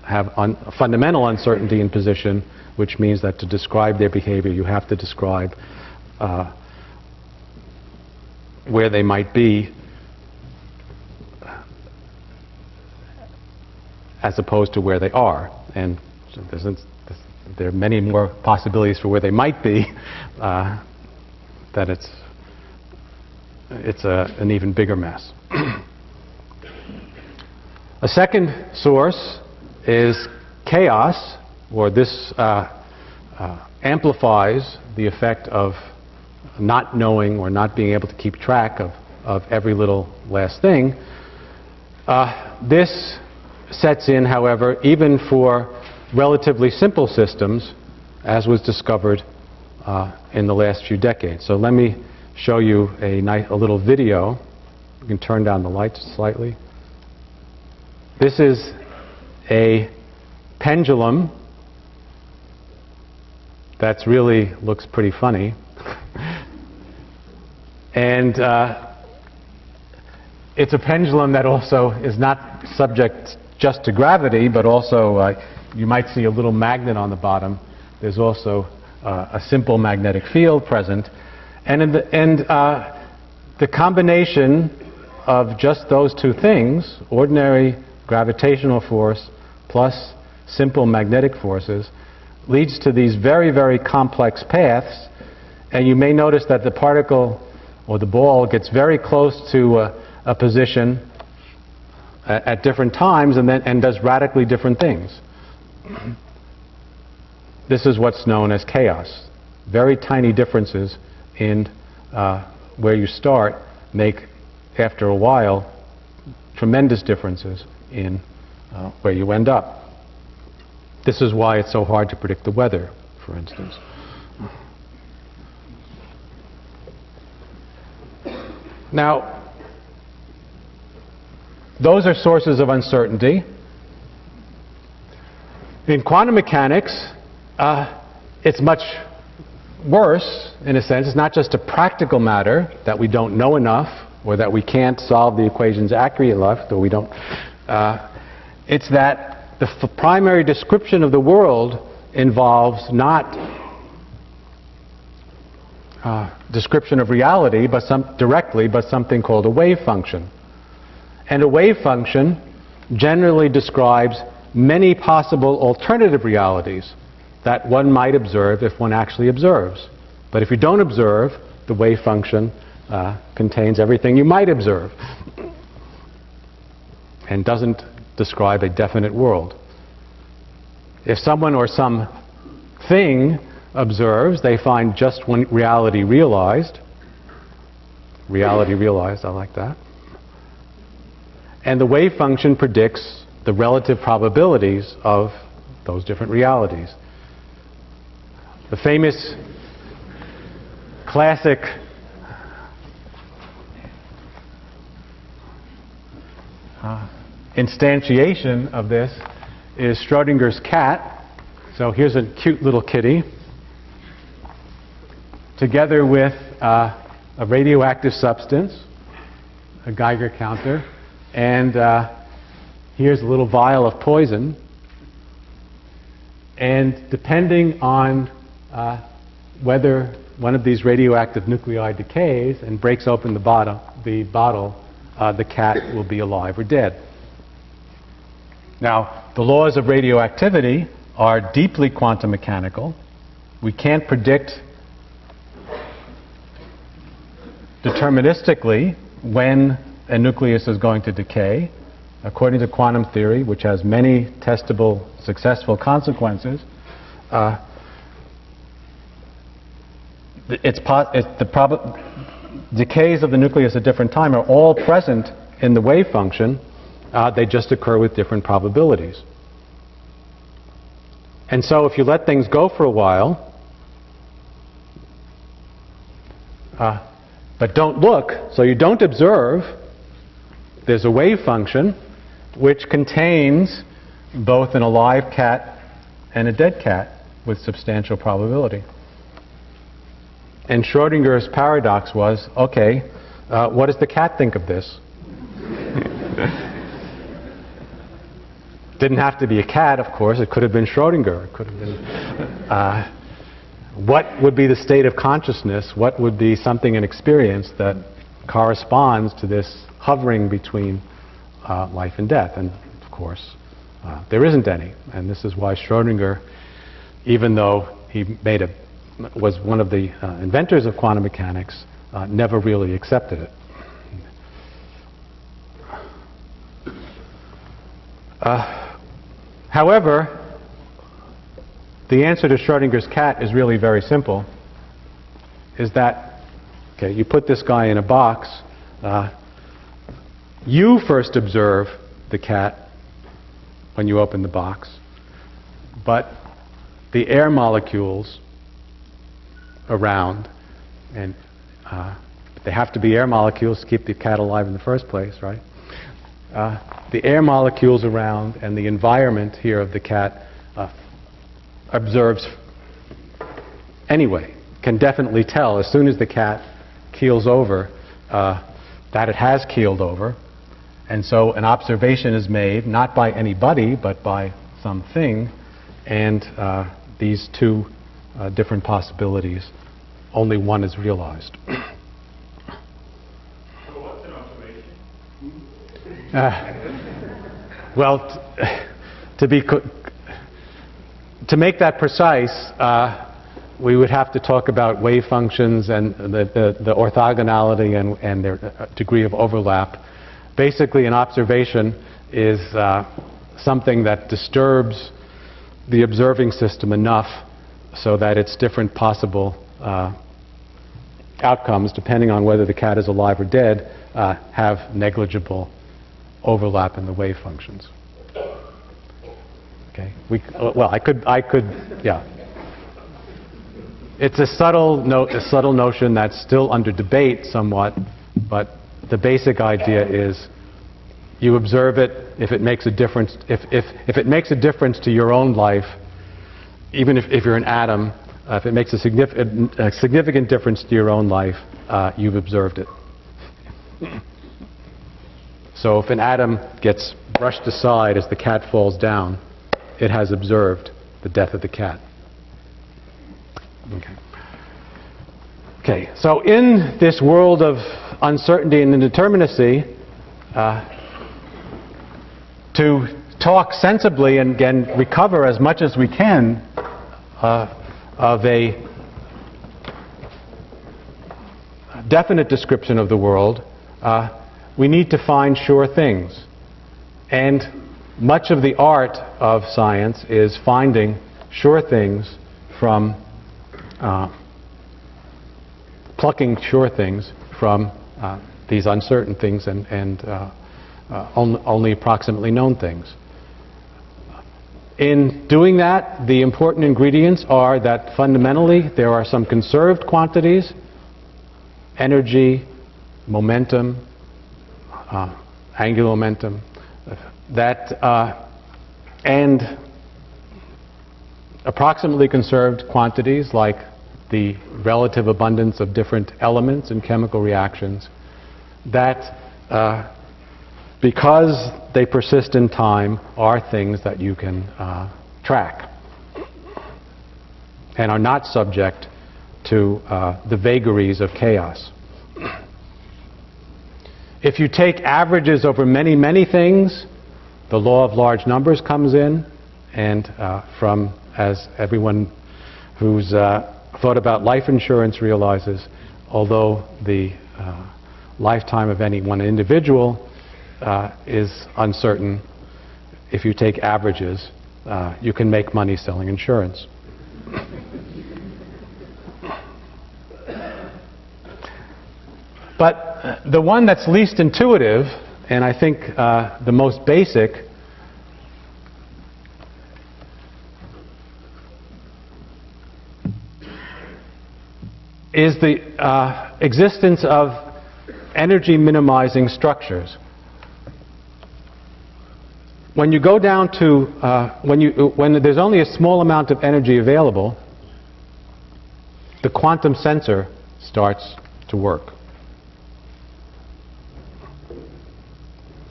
have fundamental uncertainty in position, which means that to describe their behavior, you have to describe where they might be as opposed to where they are. And so there are many more possibilities for where they might be, that it's an even bigger mess. A second source is chaos, or this amplifies the effect of not knowing or not being able to keep track of every little last thing. This sets in, however, even for relatively simple systems, as was discovered in the last few decades. So let me show you a little video. You can turn down the lights slightly. This is a pendulum that really looks pretty funny. And it's a pendulum that also is not subject just to gravity, but also you might see a little magnet on the bottom. There's also a simple magnetic field present. And the combination of just those two things, ordinary gravitational force plus simple magnetic forces, leads to these very, very complex paths. And you may notice that the particle or the ball gets very close to a position at different times and does radically different things. This is what's known as chaos. Very tiny differences in where you start make, after a while, tremendous differences in where you end up. This is why it's so hard to predict the weather, for instance. Now, those are sources of uncertainty. In quantum mechanics, it's much worse, in a sense. It's not just a practical matter that we don't know enough or that we can't solve the equations accurately enough, or we don't. It's that the primary description of the world involves not description of reality directly, but something called a wave function. And a wave function generally describes many possible alternative realities that one might observe if one actually observes. But if you don't observe, the wave function contains everything you might observe and doesn't describe a definite world. If someone or something observes, they find just one reality realized. Reality realized, I like that. And the wave function predicts the relative probabilities of those different realities. The famous classic instantiation of this is Schrodinger's cat. So here's a cute little kitty together with a radioactive substance, a Geiger counter, and here's a little vial of poison. And depending on whether one of these radioactive nuclei decays and breaks open the bottle, the cat will be alive or dead. Now, the laws of radioactivity are deeply quantum mechanical. We can't predict deterministically when a nucleus is going to decay. According to quantum theory, which has many testable, successful consequences, decays of the nucleus at different time are all present in the wave function. They just occur with different probabilities. And so if you let things go for a while, but don't look, so you don't observe, there's a wave function which contains both an alive cat and a dead cat with substantial probability. And Schrödinger's paradox was, okay, what does the cat think of this? Didn't have to be a cat, of course. It could have been Schrödinger. It could have been... what would be the state of consciousness? What would be something in experience that corresponds to this hovering between life and death? And, of course, there isn't any. And this is why Schrödinger, even though he was one of the inventors of quantum mechanics, never really accepted it. However, the answer to Schrödinger's cat is really very simple. Is that, okay, you put this guy in a box, you first observe the cat when you open the box, but the air molecules around, and they have to be air molecules to keep the cat alive in the first place, right? The air molecules around and the environment here of the cat observes anyway, can definitely tell as soon as the cat keels over that it has keeled over. And so an observation is made, not by anybody, but by something, and these two different possibilities, only one is realized. So what's an observation? Well, to make that precise, we would have to talk about wave functions and the orthogonality and their degree of overlap. Basically, an observation is something that disturbs the observing system enough so that its different possible outcomes, depending on whether the cat is alive or dead, have negligible overlap in the wave functions. Okay. Well, I could, yeah. It's a subtle notion that's still under debate somewhat, but the basic idea is you observe it. If it makes a difference, if it makes a difference to your own life, even if you're an atom, if it makes a significant difference to your own life, you've observed it. So if an atom gets brushed aside as the cat falls down, it has observed the death of the cat. Okay. Okay, so in this world of uncertainty and indeterminacy, to talk sensibly and again recover as much as we can of a definite description of the world, we need to find sure things. And much of the art of science is finding sure things from plucking sure things from these uncertain things and only approximately known things. In doing that, the important ingredients are that fundamentally there are some conserved quantities, energy, momentum, angular momentum, and approximately conserved quantities like the relative abundance of different elements in chemical reactions that, because they persist in time, are things that you can track and are not subject to the vagaries of chaos. If you take averages over many, many things, the law of large numbers comes in, and as everyone who's thought about life insurance realizes, although the lifetime of any one individual is uncertain, if you take averages, you can make money selling insurance. But the one that's least intuitive, and I think the most basic, is the existence of energy minimizing structures. when you go down to, when there's only a small amount of energy available, the quantum sensor starts to work.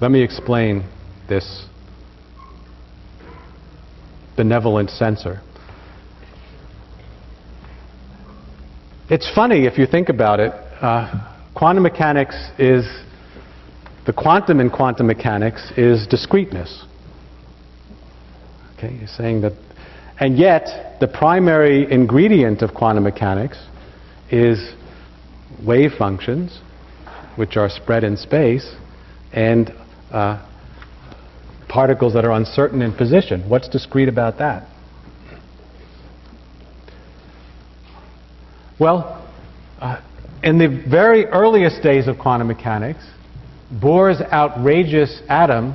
Let me explain this benevolent sensor. It's funny if you think about it. Quantum mechanics is, the quantum in quantum mechanics is discreteness. Okay, you're saying that, and yet the primary ingredient of quantum mechanics is wave functions, which are spread in space, and particles that are uncertain in position. What's discrete about that? Well, in the very earliest days of quantum mechanics, Bohr's outrageous atom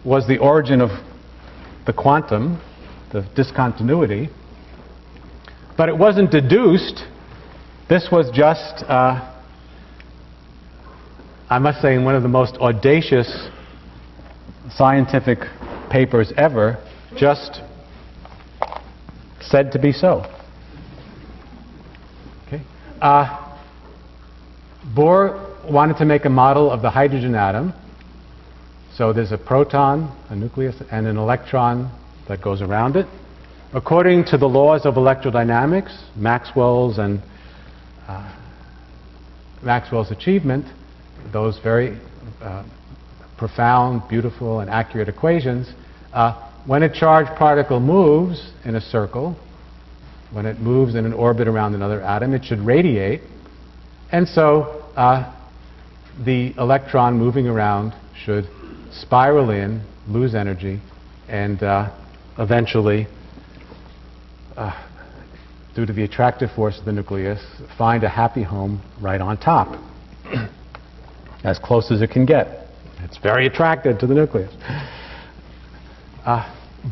was the origin of the quantum, the discontinuity, but it wasn't deduced. This was just, I must say, in one of the most audacious scientific papers ever, just said to be so. Okay. Bohr wanted to make a model of the hydrogen atom. So there's a proton, a nucleus, and an electron that goes around it. According to the laws of electrodynamics, Maxwell's achievement, those very profound, beautiful, and accurate equations, when a charged particle moves in a circle, when it moves in an orbit around another atom, it should radiate. And so the electron moving around should spiral in, lose energy, and eventually, due to the attractive force of the nucleus, find a happy home right on top, as close as it can get. It's very attracted to the nucleus.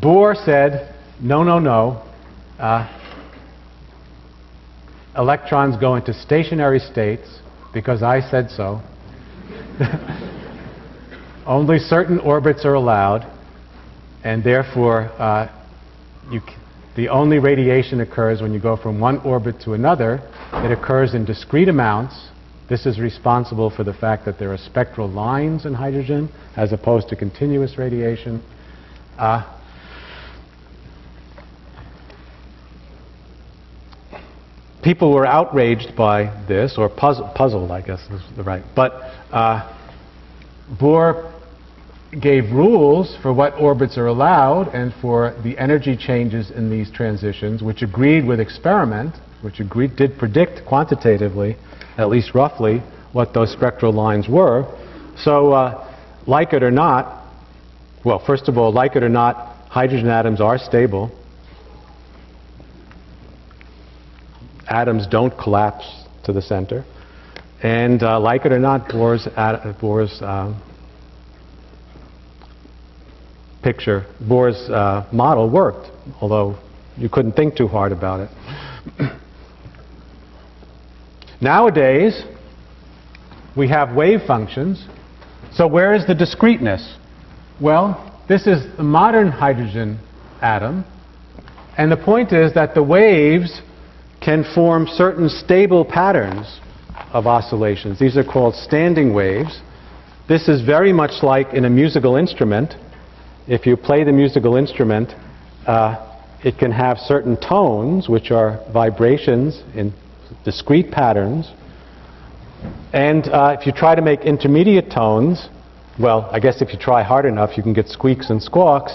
Bohr said, no, no, no. Electrons go into stationary states because I said so. Only certain orbits are allowed, and therefore the only radiation occurs when you go from one orbit to another. It occurs in discrete amounts. This is responsible for the fact that there are spectral lines in hydrogen as opposed to continuous radiation. People were outraged by this, or puzzled, I guess is the right. But Bohr gave rules for what orbits are allowed and for the energy changes in these transitions, which agreed with experiment, which did predict quantitatively, at least roughly, what those spectral lines were. So, like it or not, well, first of all, like it or not, hydrogen atoms are stable. Atoms don't collapse to the center. And like it or not, Bohr's model worked, although you couldn't think too hard about it. Nowadays, we have wave functions. So where is the discreteness? Well, this is the modern hydrogen atom. And the point is that the waves can form certain stable patterns of oscillations. These are called standing waves. This is very much like in a musical instrument. If you play the musical instrument, it can have certain tones, which are vibrations in discrete patterns. And if you try to make intermediate tones, well, I guess if you try hard enough, you can get squeaks and squawks.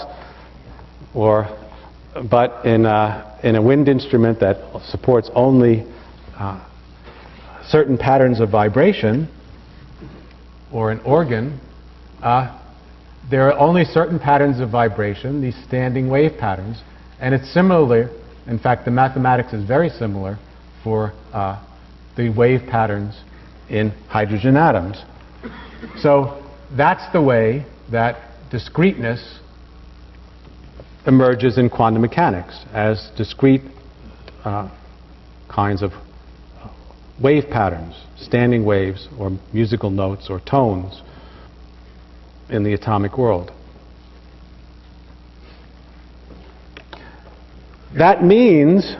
But in a wind instrument that supports only certain patterns of vibration, or an organ, there are only certain patterns of vibration, these standing wave patterns, and it's similar, in fact the mathematics is very similar for the wave patterns in hydrogen atoms. So that's the way that discreteness emerges in quantum mechanics, as discrete kinds of wave patterns, standing waves or musical notes or tones in the atomic world. That means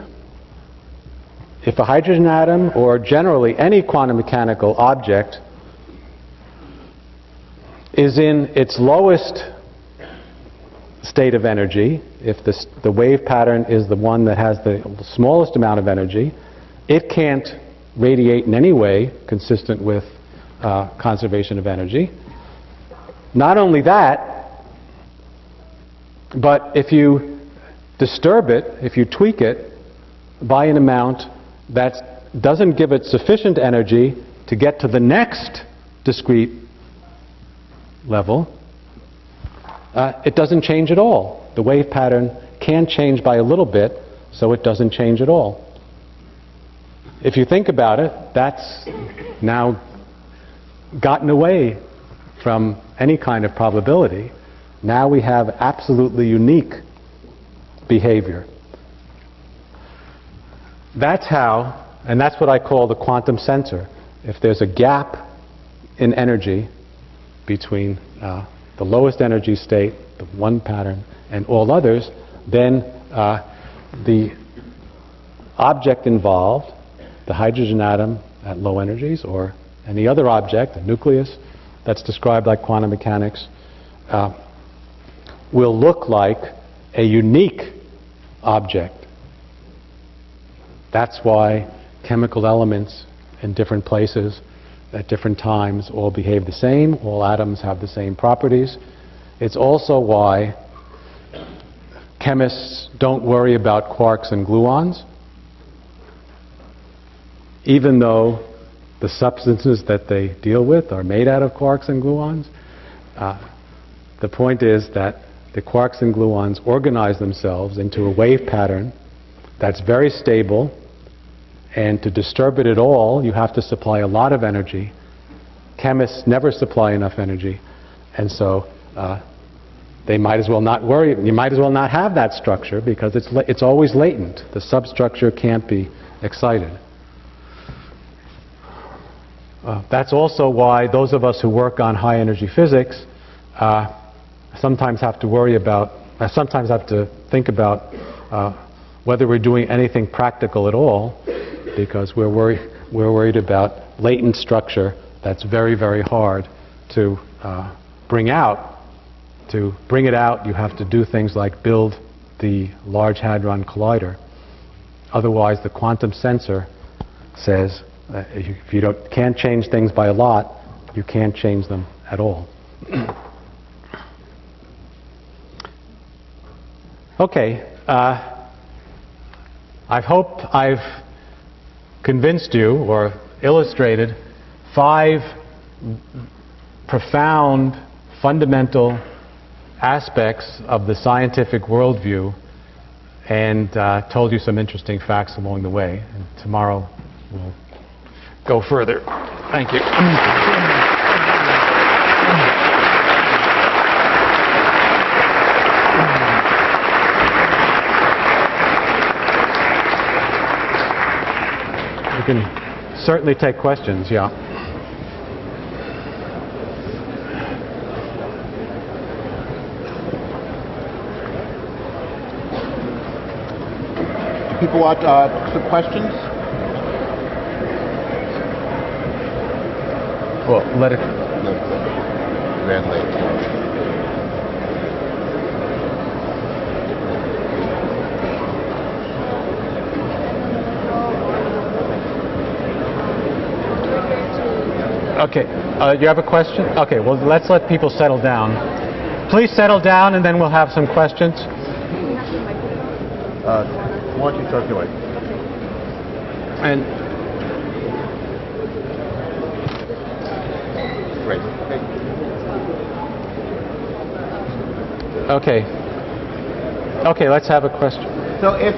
if a hydrogen atom, or generally any quantum mechanical object, is in its lowest state of energy, if the wave pattern is the one that has the smallest amount of energy, it can't radiate in any way consistent with conservation of energy. Not only that, but if you disturb it, if you tweak it by an amount that doesn't give it sufficient energy to get to the next discrete level, it doesn't change at all. The wave pattern can change by a little bit, so it doesn't change at all. If you think about it, that's now gotten away from any kind of probability. Now we have absolutely unique behavior. That's how, and that's what I call the quantum sensor. If there's a gap in energy between the lowest energy state, the one pattern, and all others, then the object involved, the hydrogen atom at low energies, or any other object, a nucleus that's described like quantum mechanics, will look like a unique object. That's why chemical elements in different places at different times all behave the same, all atoms have the same properties. It's also why chemists don't worry about quarks and gluons, even though the substances that they deal with are made out of quarks and gluons. The point is that the quarks and gluons organize themselves into a wave pattern that's very stable, and to disturb it at all, you have to supply a lot of energy. Chemists never supply enough energy, and so they might as well not worry. You might as well not have that structure because it's always latent. The substructure can't be excited. That's also why those of us who work on high energy physics sometimes have to think about whether we're doing anything practical at all, because we're worried about latent structure that's very, very hard to bring out. To bring it out, you have to do things like build the Large Hadron Collider. Otherwise, the quantum sensor says if you can't change things by a lot, you can't change them at all. Okay. I hope I've convinced you or illustrated 5 profound, fundamental aspects of the scientific worldview and told you some interesting facts along the way. And tomorrow we'll go further. Thank you. You can certainly take questions, yeah. Do people want some questions? Well, let it... Ran late. Okay, you have a question? Okay, well, let's let people settle down. Please settle down, and then we'll have some questions. Why don't you circulate? And Great. okay. Okay, let's have a question. So if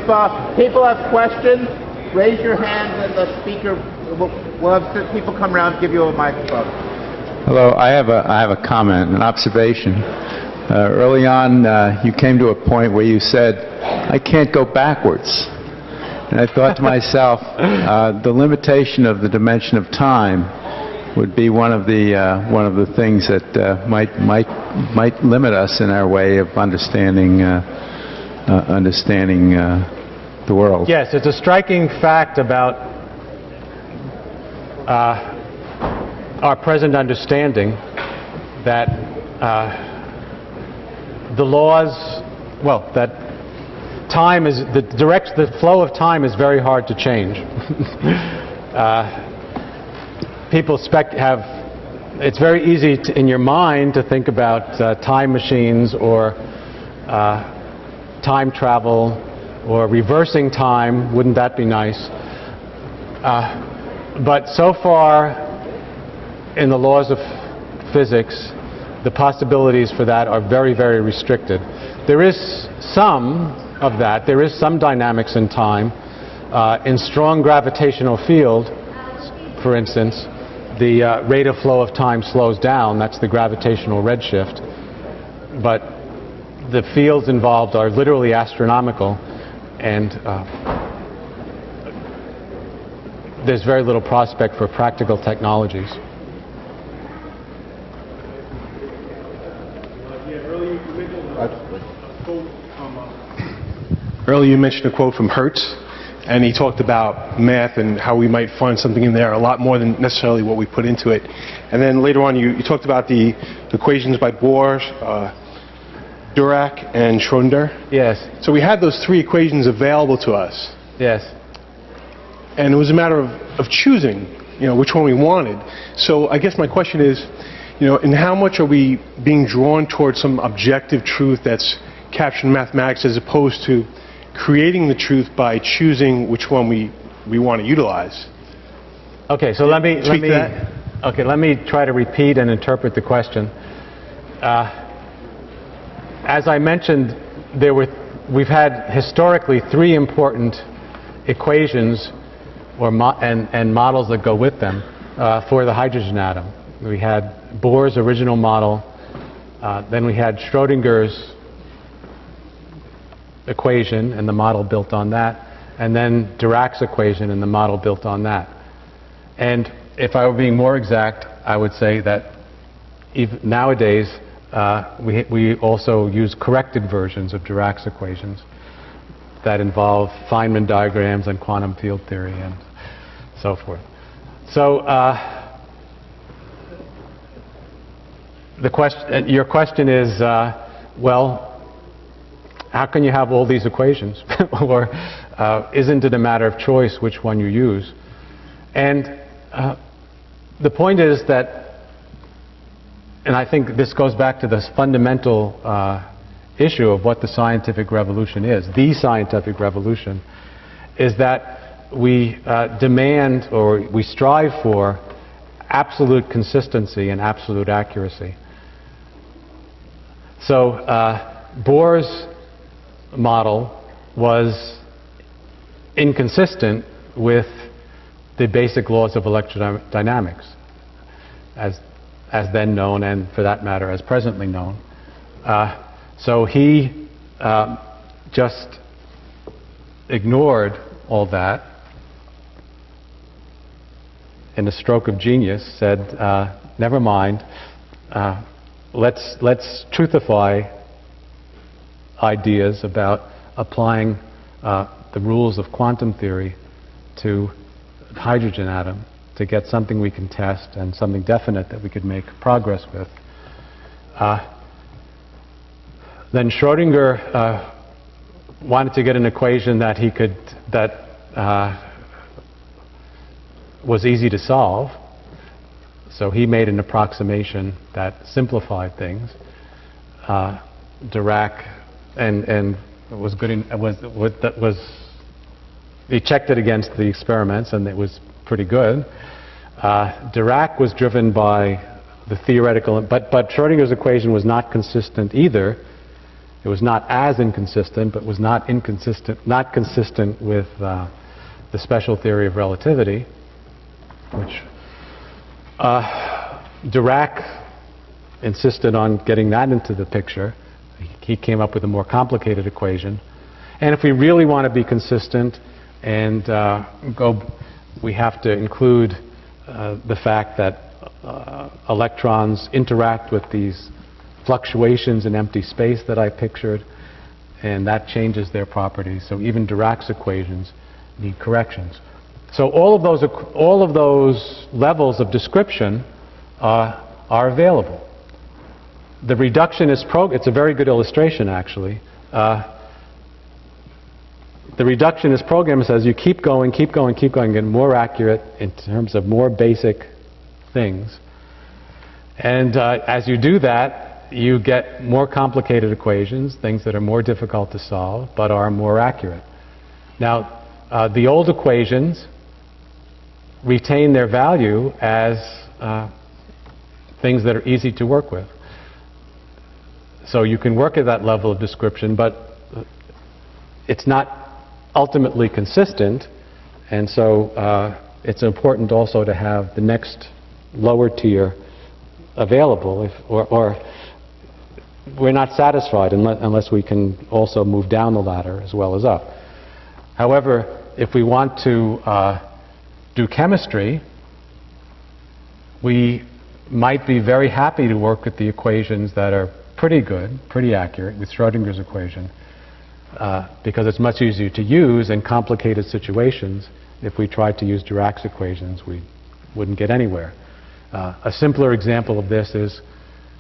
people have questions, raise your hand and the speaker, we'll have people come around and give you a microphone. Hello, I have a comment, an observation. Early on, you came to a point where you said, I can't go backwards. And I thought to myself, the limitation of the dimension of time would be one of the things that might limit us in our way of understanding the world. Yes, it's a striking fact about our present understanding that the laws, well, that time is, the flow of time is very hard to change. People it's very easy in your mind to think about time machines or time travel or reversing time. Wouldn't that be nice? But so far in the laws of physics, the possibilities for that are very, very restricted. There is some of that. There is some dynamics in time. In strong gravitational field, for instance, the rate of flow of time slows down. That's the gravitational redshift. But the fields involved are literally astronomical, and there's very little prospect for practical technologies. Earlier you mentioned a quote from Hertz, and he talked about math and how we might find something in there a lot more than necessarily what we put into it. And then later on you talked about the equations by Bohr, Dirac, and Schrödinger. Yes. So we had those three equations available to us. Yes. And it was a matter of choosing, which one we wanted. So I guess my question is, in how much are we being drawn towards some objective truth that's captured in mathematics as opposed to creating the truth by choosing which one we want to utilize? Okay, so let me try to repeat and interpret the question. As I mentioned, we've had historically three important equations and models that go with them for the hydrogen atom. We had Bohr's original model, then we had Schrödinger's equation and the model built on that, and then Dirac's equation and the model built on that. And if I were being more exact, I would say that even nowadays we also use corrected versions of Dirac's equations that involve Feynman diagrams and quantum field theory and so forth. So your question is, well, how can you have all these equations? Or isn't it a matter of choice which one you use? And the point is that, and I think this goes back to this fundamental issue of what the scientific revolution is. The scientific revolution is that we demand, or we strive for, absolute consistency and absolute accuracy. So Bohr's model was inconsistent with the basic laws of electrodynamics as then known, and for that matter as presently known. So he just ignored all that, in a stroke of genius said, never mind, let's truthify ideas about applying the rules of quantum theory to the hydrogen atom to get something we can test and something definite that we could make progress with. Then Schrödinger wanted to get an equation that was easy to solve, so he made an approximation that simplified things. Dirac and was good in, he checked it against the experiments and it was pretty good. Dirac was driven by the theoretical, but Schrödinger's equation was not consistent either. It was not as inconsistent, but was not consistent with the special theory of relativity, which Dirac insisted on getting that into the picture. He came up with a more complicated equation. And if we really want to be consistent and we have to include the fact that electrons interact with these fluctuations in empty space that I pictured, and that changes their properties. So even Dirac's equations need corrections. So all of those levels of description are available. The reductionist it's a very good illustration, actually. The reductionist program says you keep going, get more accurate in terms of more basic things. And as you do that, you get more complicated equations, things that are more difficult to solve, but are more accurate. Now, the old equations retain their value as things that are easy to work with. So you can work at that level of description, but it's not ultimately consistent, and so it's important also to have the next lower tier available, or we're not satisfied unless we can also move down the ladder as well as up. However, if we want to do chemistry, we might be very happy to work with the equations that are pretty good, pretty accurate, with Schrodinger's equation, because it's much easier to use in complicated situations. If we tried to use Dirac's equations, we wouldn't get anywhere. A simpler example of this is,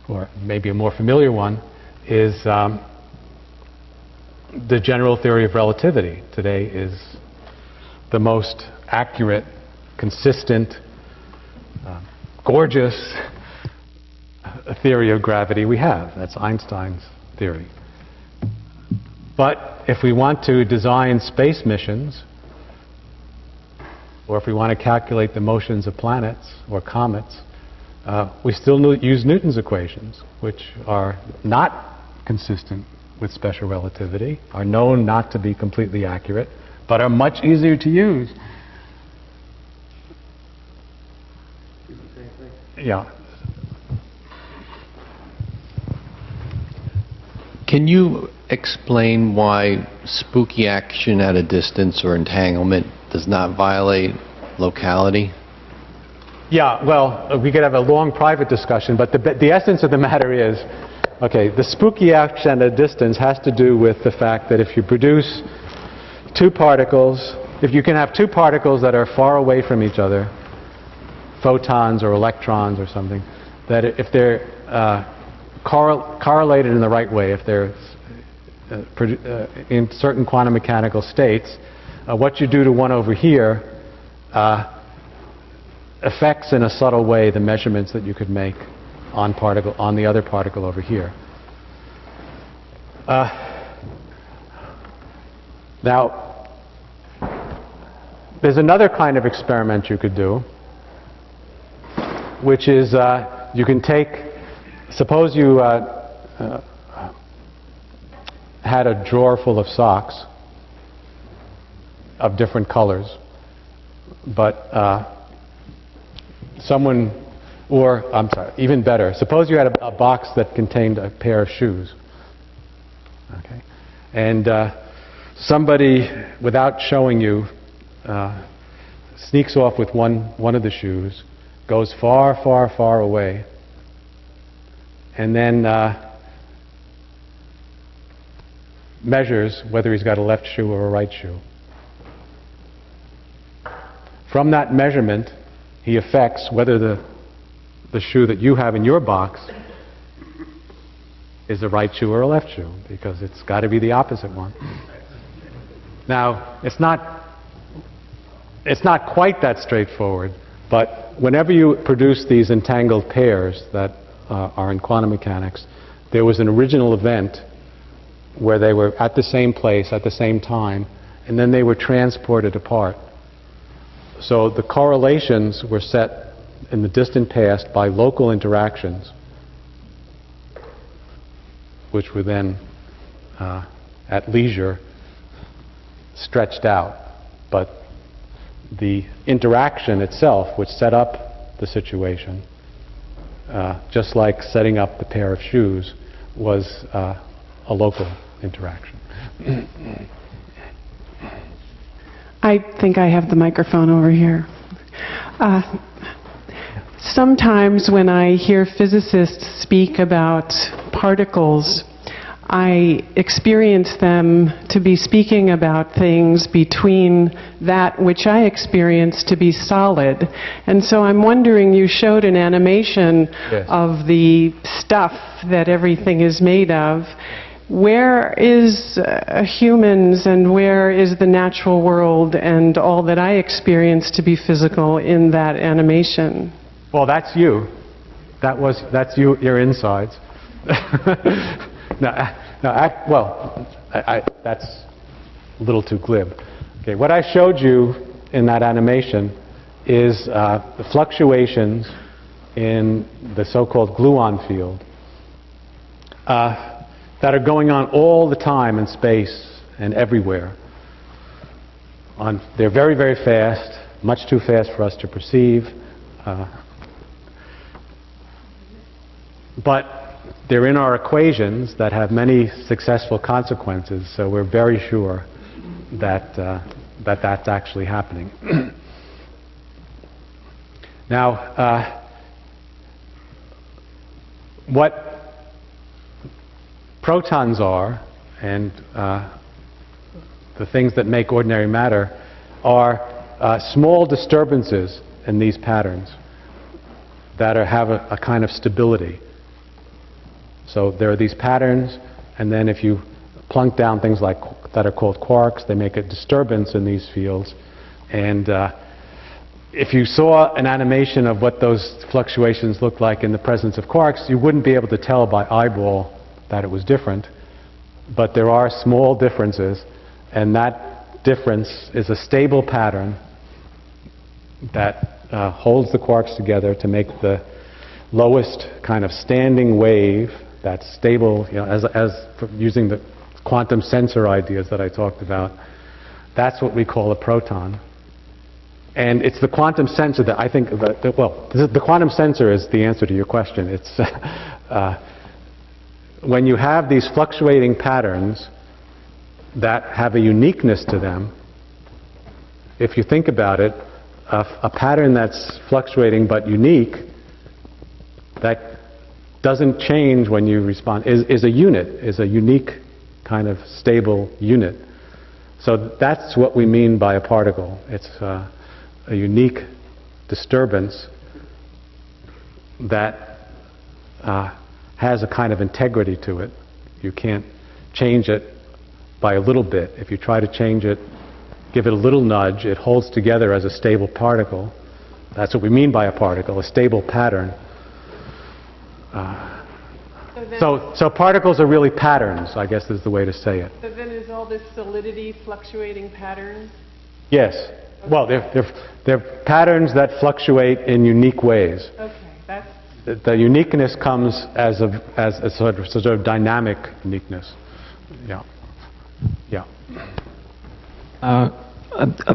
or maybe a more familiar one, is the general theory of relativity. Today is the most accurate, consistent, gorgeous theory of gravity we have. That's Einstein's theory. But if we want to design space missions, or if we want to calculate the motions of planets or comets, we still use Newton's equations, which are not consistent with special relativity, are known not to be completely accurate, but are much easier to use. Yeah. Can you explain why spooky action at a distance or entanglement does not violate locality? Yeah, well, we could have a long private discussion, but the essence of the matter is, okay, the spooky action at a distance has to do with the fact that if you produce two particles, if you can have two particles that are far away from each other, photons or electrons or something, that if they're correlated in the right way, if they're in certain quantum mechanical states, what you do to one over here affects in a subtle way the measurements that you could make on the other particle over here. Now, there's another kind of experiment you could do, which is you can take, suppose you had a drawer full of socks of different colors, but even better, suppose you had a box that contained a pair of shoes, okay, and somebody, without showing you, sneaks off with one of the shoes, goes far, far, far away, and then measures whether he's got a left shoe or a right shoe. From that measurement, he affects whether the shoe that you have in your box is a right shoe or a left shoe, because it's got to be the opposite one. Now, it's not quite that straightforward, but whenever you produce these entangled pairs that are in quantum mechanics, there was an original event where they were at the same place at the same time, and then they were transported apart. So the correlations were set in the distant past by local interactions, which were then, at leisure, stretched out. But the interaction itself, which set up the situation, just like setting up the pair of shoes, was a local interaction. I think I have the microphone over here. Sometimes when I hear physicists speak about particles, I experience them to be speaking about things between that which I experience to be solid. And so I'm wondering, you showed an animation of the stuff that everything is made of. Where is humans and where is the natural world and all that I experience to be physical in that animation? Well, that's you. That's you, your insides. That's a little too glib. Okay, what I showed you in that animation is the fluctuations in the so-called gluon field that are going on all the time in space and everywhere. They're very, very fast, much too fast for us to perceive. But they're in our equations that have many successful consequences, so we're very sure that that's actually happening. Now, what protons are, and the things that make ordinary matter, are small disturbances in these patterns that have a kind of stability. So there are these patterns, and then if you plunk down things like that are called quarks, they make a disturbance in these fields. And if you saw an animation of what those fluctuations look like in the presence of quarks, you wouldn't be able to tell by eyeball that it was different. But there are small differences, and that difference is a stable pattern that holds the quarks together to make the lowest kind of standing wave that's stable, as using the quantum sensor ideas that I talked about. That's what we call a proton. And it's the quantum sensor that I think, the quantum sensor is the answer to your question. It's when you have these fluctuating patterns that have a uniqueness to them, if you think about it, a pattern that's fluctuating but unique, that doesn't change when you respond, is a unit, is a unique kind of stable unit. So that's what we mean by a particle. It's a unique disturbance that has a kind of integrity to it. You can't change it by a little bit. If you try to change it, give it a little nudge, it holds together as a stable particle. That's what we mean by a particle, a stable pattern. So particles are really patterns, I guess is the way to say it. So then is all this solidity fluctuating patterns? Yes. Okay. Well, they're patterns that fluctuate in unique ways. Okay, that's... The uniqueness comes as a sort of dynamic uniqueness. Yeah. Yeah.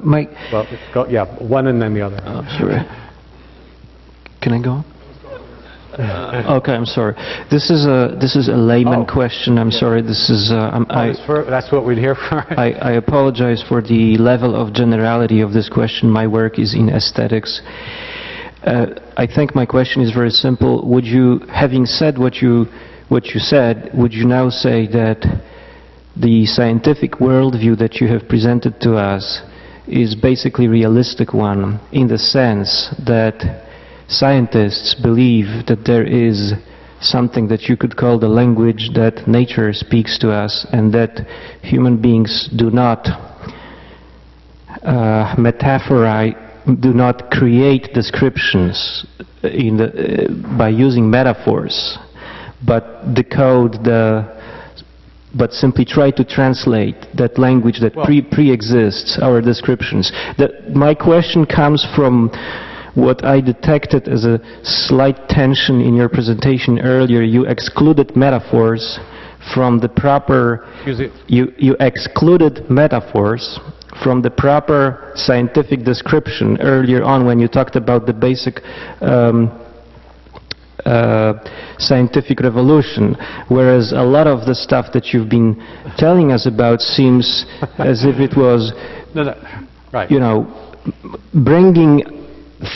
Mike. Well, one and then the other. Sure. Can I go on? Okay, I'm sorry. This is a layman question. I'm sorry. This is that's what we're here for. I apologize for the level of generality of this question. My work is in aesthetics. I think my question is very simple. Would you, having said what you said, would you now say that the scientific worldview that you have presented to us is basically a realistic one, in the sense that scientists believe that there is something that you could call the language that nature speaks to us, and that human beings do not do not create descriptions by using metaphors, but decode but simply try to translate that language that pre-exists our descriptions. My question comes from what I detected as a slight tension in your presentation earlier. You excluded metaphors from the proper... You excluded metaphors from the proper scientific description earlier on when you talked about the basic scientific revolution, whereas a lot of the stuff that you've been telling us about seems as if it was, bringing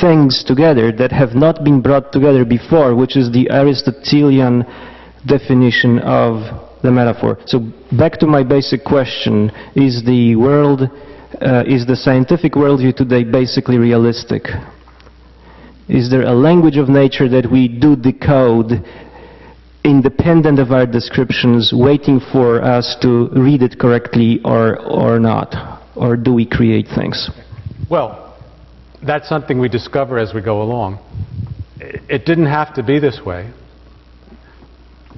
things together that have not been brought together before, which is the Aristotelian definition of the metaphor. So back to my basic question, is the world, is the scientific worldview today basically realistic? Is there a language of nature that we do decode independent of our descriptions, waiting for us to read it correctly or not? Or do we create things? Well, that's something we discover as we go along. It didn't have to be this way,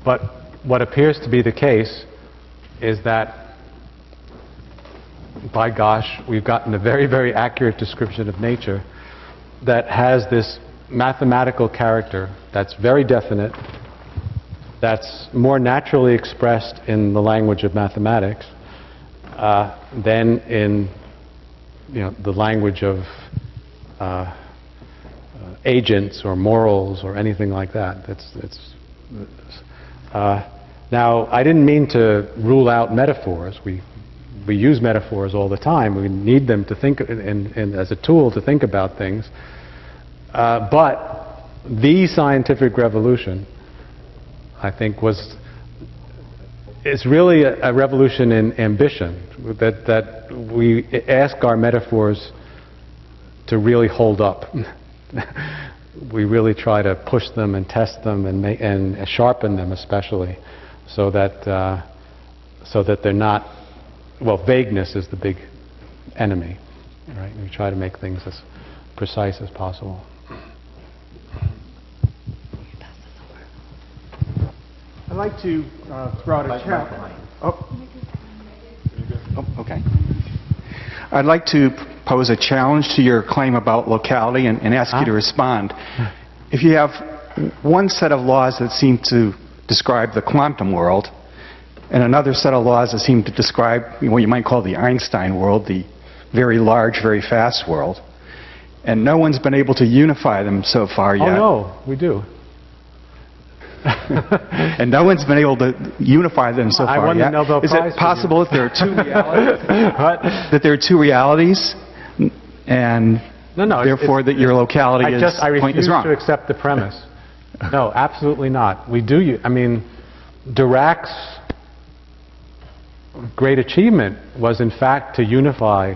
but what appears to be the case is that, by gosh, we've gotten a very, very accurate description of nature that has this mathematical character that's very definite, that's more naturally expressed in the language of mathematics than in the language of agents or morals or anything like that. Now, I didn't mean to rule out metaphors. We use metaphors all the time. We need them to think as a tool to think about things. But the scientific revolution, I think, is really a revolution in ambition, that we ask our metaphors to really hold up. We really try to push them and test them and sharpen them, especially, so that they're not, well, vagueness is the big enemy, right? We try to make things as precise as possible. I'd like to throw out a challenge. Okay. I'd like to pose a challenge to your claim about locality and ask you to respond. If you have one set of laws that seem to describe the quantum world, and another set of laws that seem to describe what you might call the Einstein world, the very large, very fast world, and no one's been able to unify them so far yet. Oh no, we do. And no one's been able to unify them so far yet. Is it possible that there are two realities? That there are two realities, and therefore that your locality point is wrong? I refuse to accept the premise. No, absolutely not. We do. I mean, Dirac's great achievement was, in fact, to unify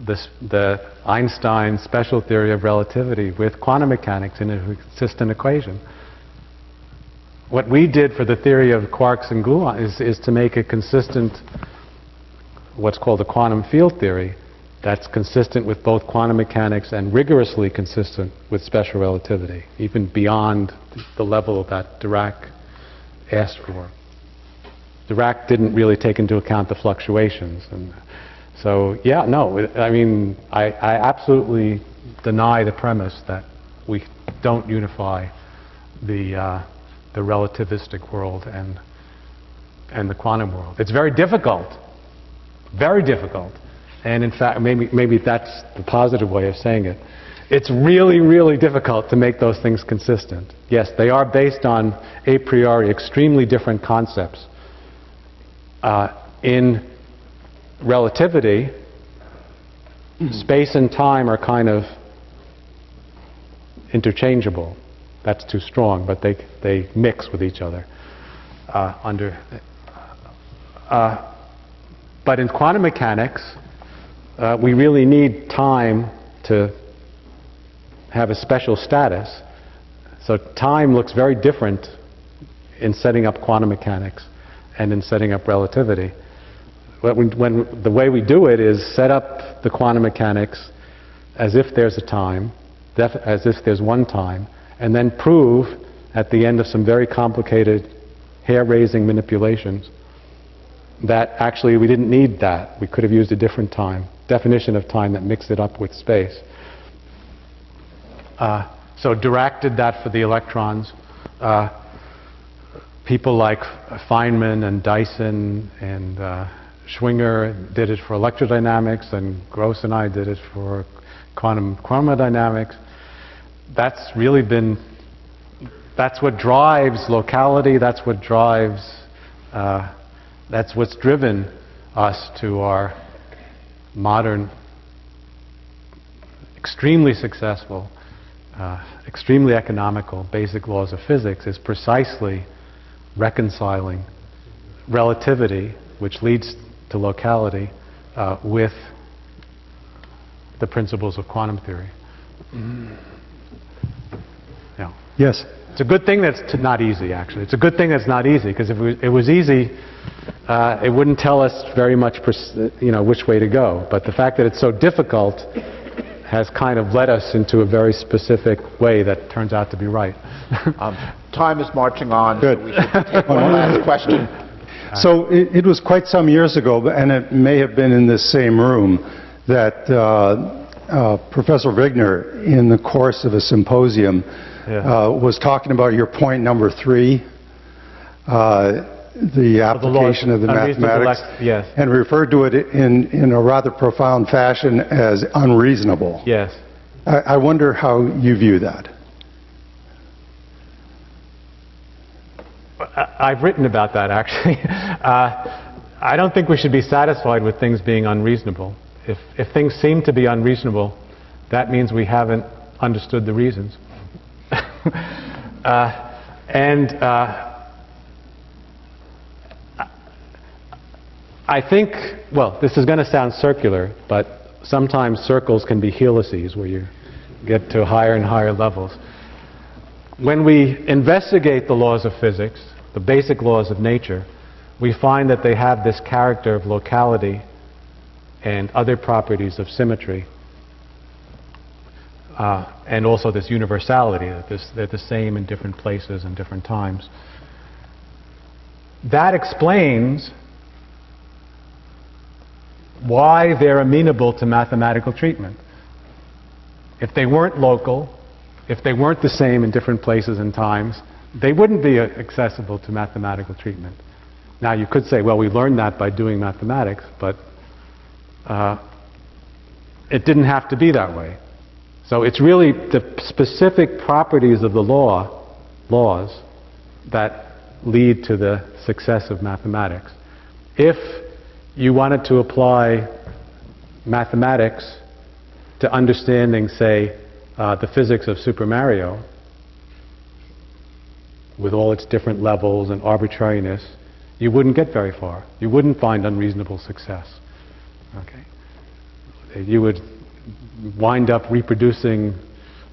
the Einstein special theory of relativity with quantum mechanics in a consistent equation. What we did for the theory of quarks and gluons is to make a consistent, what's called a quantum field theory, that's consistent with both quantum mechanics and rigorously consistent with special relativity, even beyond the level that Dirac asked for. Dirac didn't really take into account the fluctuations. And so, yeah, no, I mean, I absolutely deny the premise that we don't unify the relativistic world and the quantum world. It's very difficult, and in fact, maybe that's the positive way of saying it. It's really, really difficult to make those things consistent. Yes, they are based on a priori extremely different concepts. In relativity, space and time are kind of interchangeable. That's too strong, but they mix with each other. But in quantum mechanics, we really need time to have a special status. So time looks very different in setting up quantum mechanics and in setting up relativity. When the way we do it is set up the quantum mechanics as if there's a time, as if there's one time, and then prove at the end of some very complicated hair-raising manipulations that actually we didn't need that. We could have used a different definition of time that mixed it up with space. So Dirac did that for the electrons. People like Feynman and Dyson and Schwinger did it for electrodynamics, and Gross and I did it for quantum chromodynamics. That's really been, that's what drives locality, that's what drives, that's what's driven us to our modern, extremely successful, extremely economical basic laws of physics, is precisely reconciling relativity, which leads to locality, with the principles of quantum theory. Yeah. Yes. It's a good thing that's not easy, actually. It's a good thing that's not easy, because if it was easy, it wouldn't tell us very much, which way to go. But the fact that it's so difficult has kind of led us into a very specific way that turns out to be right. Time is marching on, Good. so we should take one last question. So it was quite some years ago, and it may have been in this same room, that Professor Wigner, in the course of a symposium, was talking about your point number 3, the application of the mathematics, yes, and referred to it in a rather profound fashion as unreasonable. Yes. I wonder how you view that. I've written about that, actually. I don't think we should be satisfied with things being unreasonable. If things seem to be unreasonable, that means we haven't understood the reasons. I think, well, this is going to sound circular, but sometimes circles can be helices, where you get to higher and higher levels. When we investigate the laws of physics, the basic laws of nature, we find that they have this character of locality and other properties of symmetry, and also this universality, that they're the same in different places and different times. That explains why they're amenable to mathematical treatment. If they weren't local, if they weren't the same in different places and times, they wouldn't be accessible to mathematical treatment. Now you could say, well, we learned that by doing mathematics, but it didn't have to be that way. So it's really the specific properties of the laws that lead to the success of mathematics. If you wanted to apply mathematics to understanding, say, the physics of Super Mario, with all its different levels and arbitrariness, you wouldn't get very far. You wouldn't find unreasonable success. Okay? You would wind up reproducing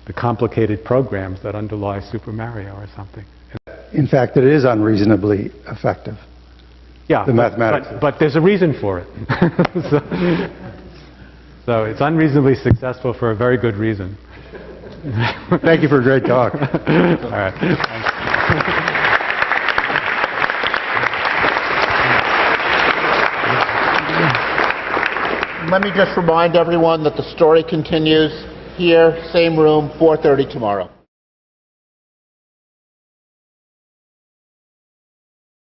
the complicated programs that underlie Super Mario or something. In fact, it is unreasonably effective. Yeah, the mathematics. But there's a reason for it. So it's unreasonably successful for a very good reason. Thank you for a great talk. All right. Thanks. Let me just remind everyone that the story continues here, same room, 4:30 tomorrow.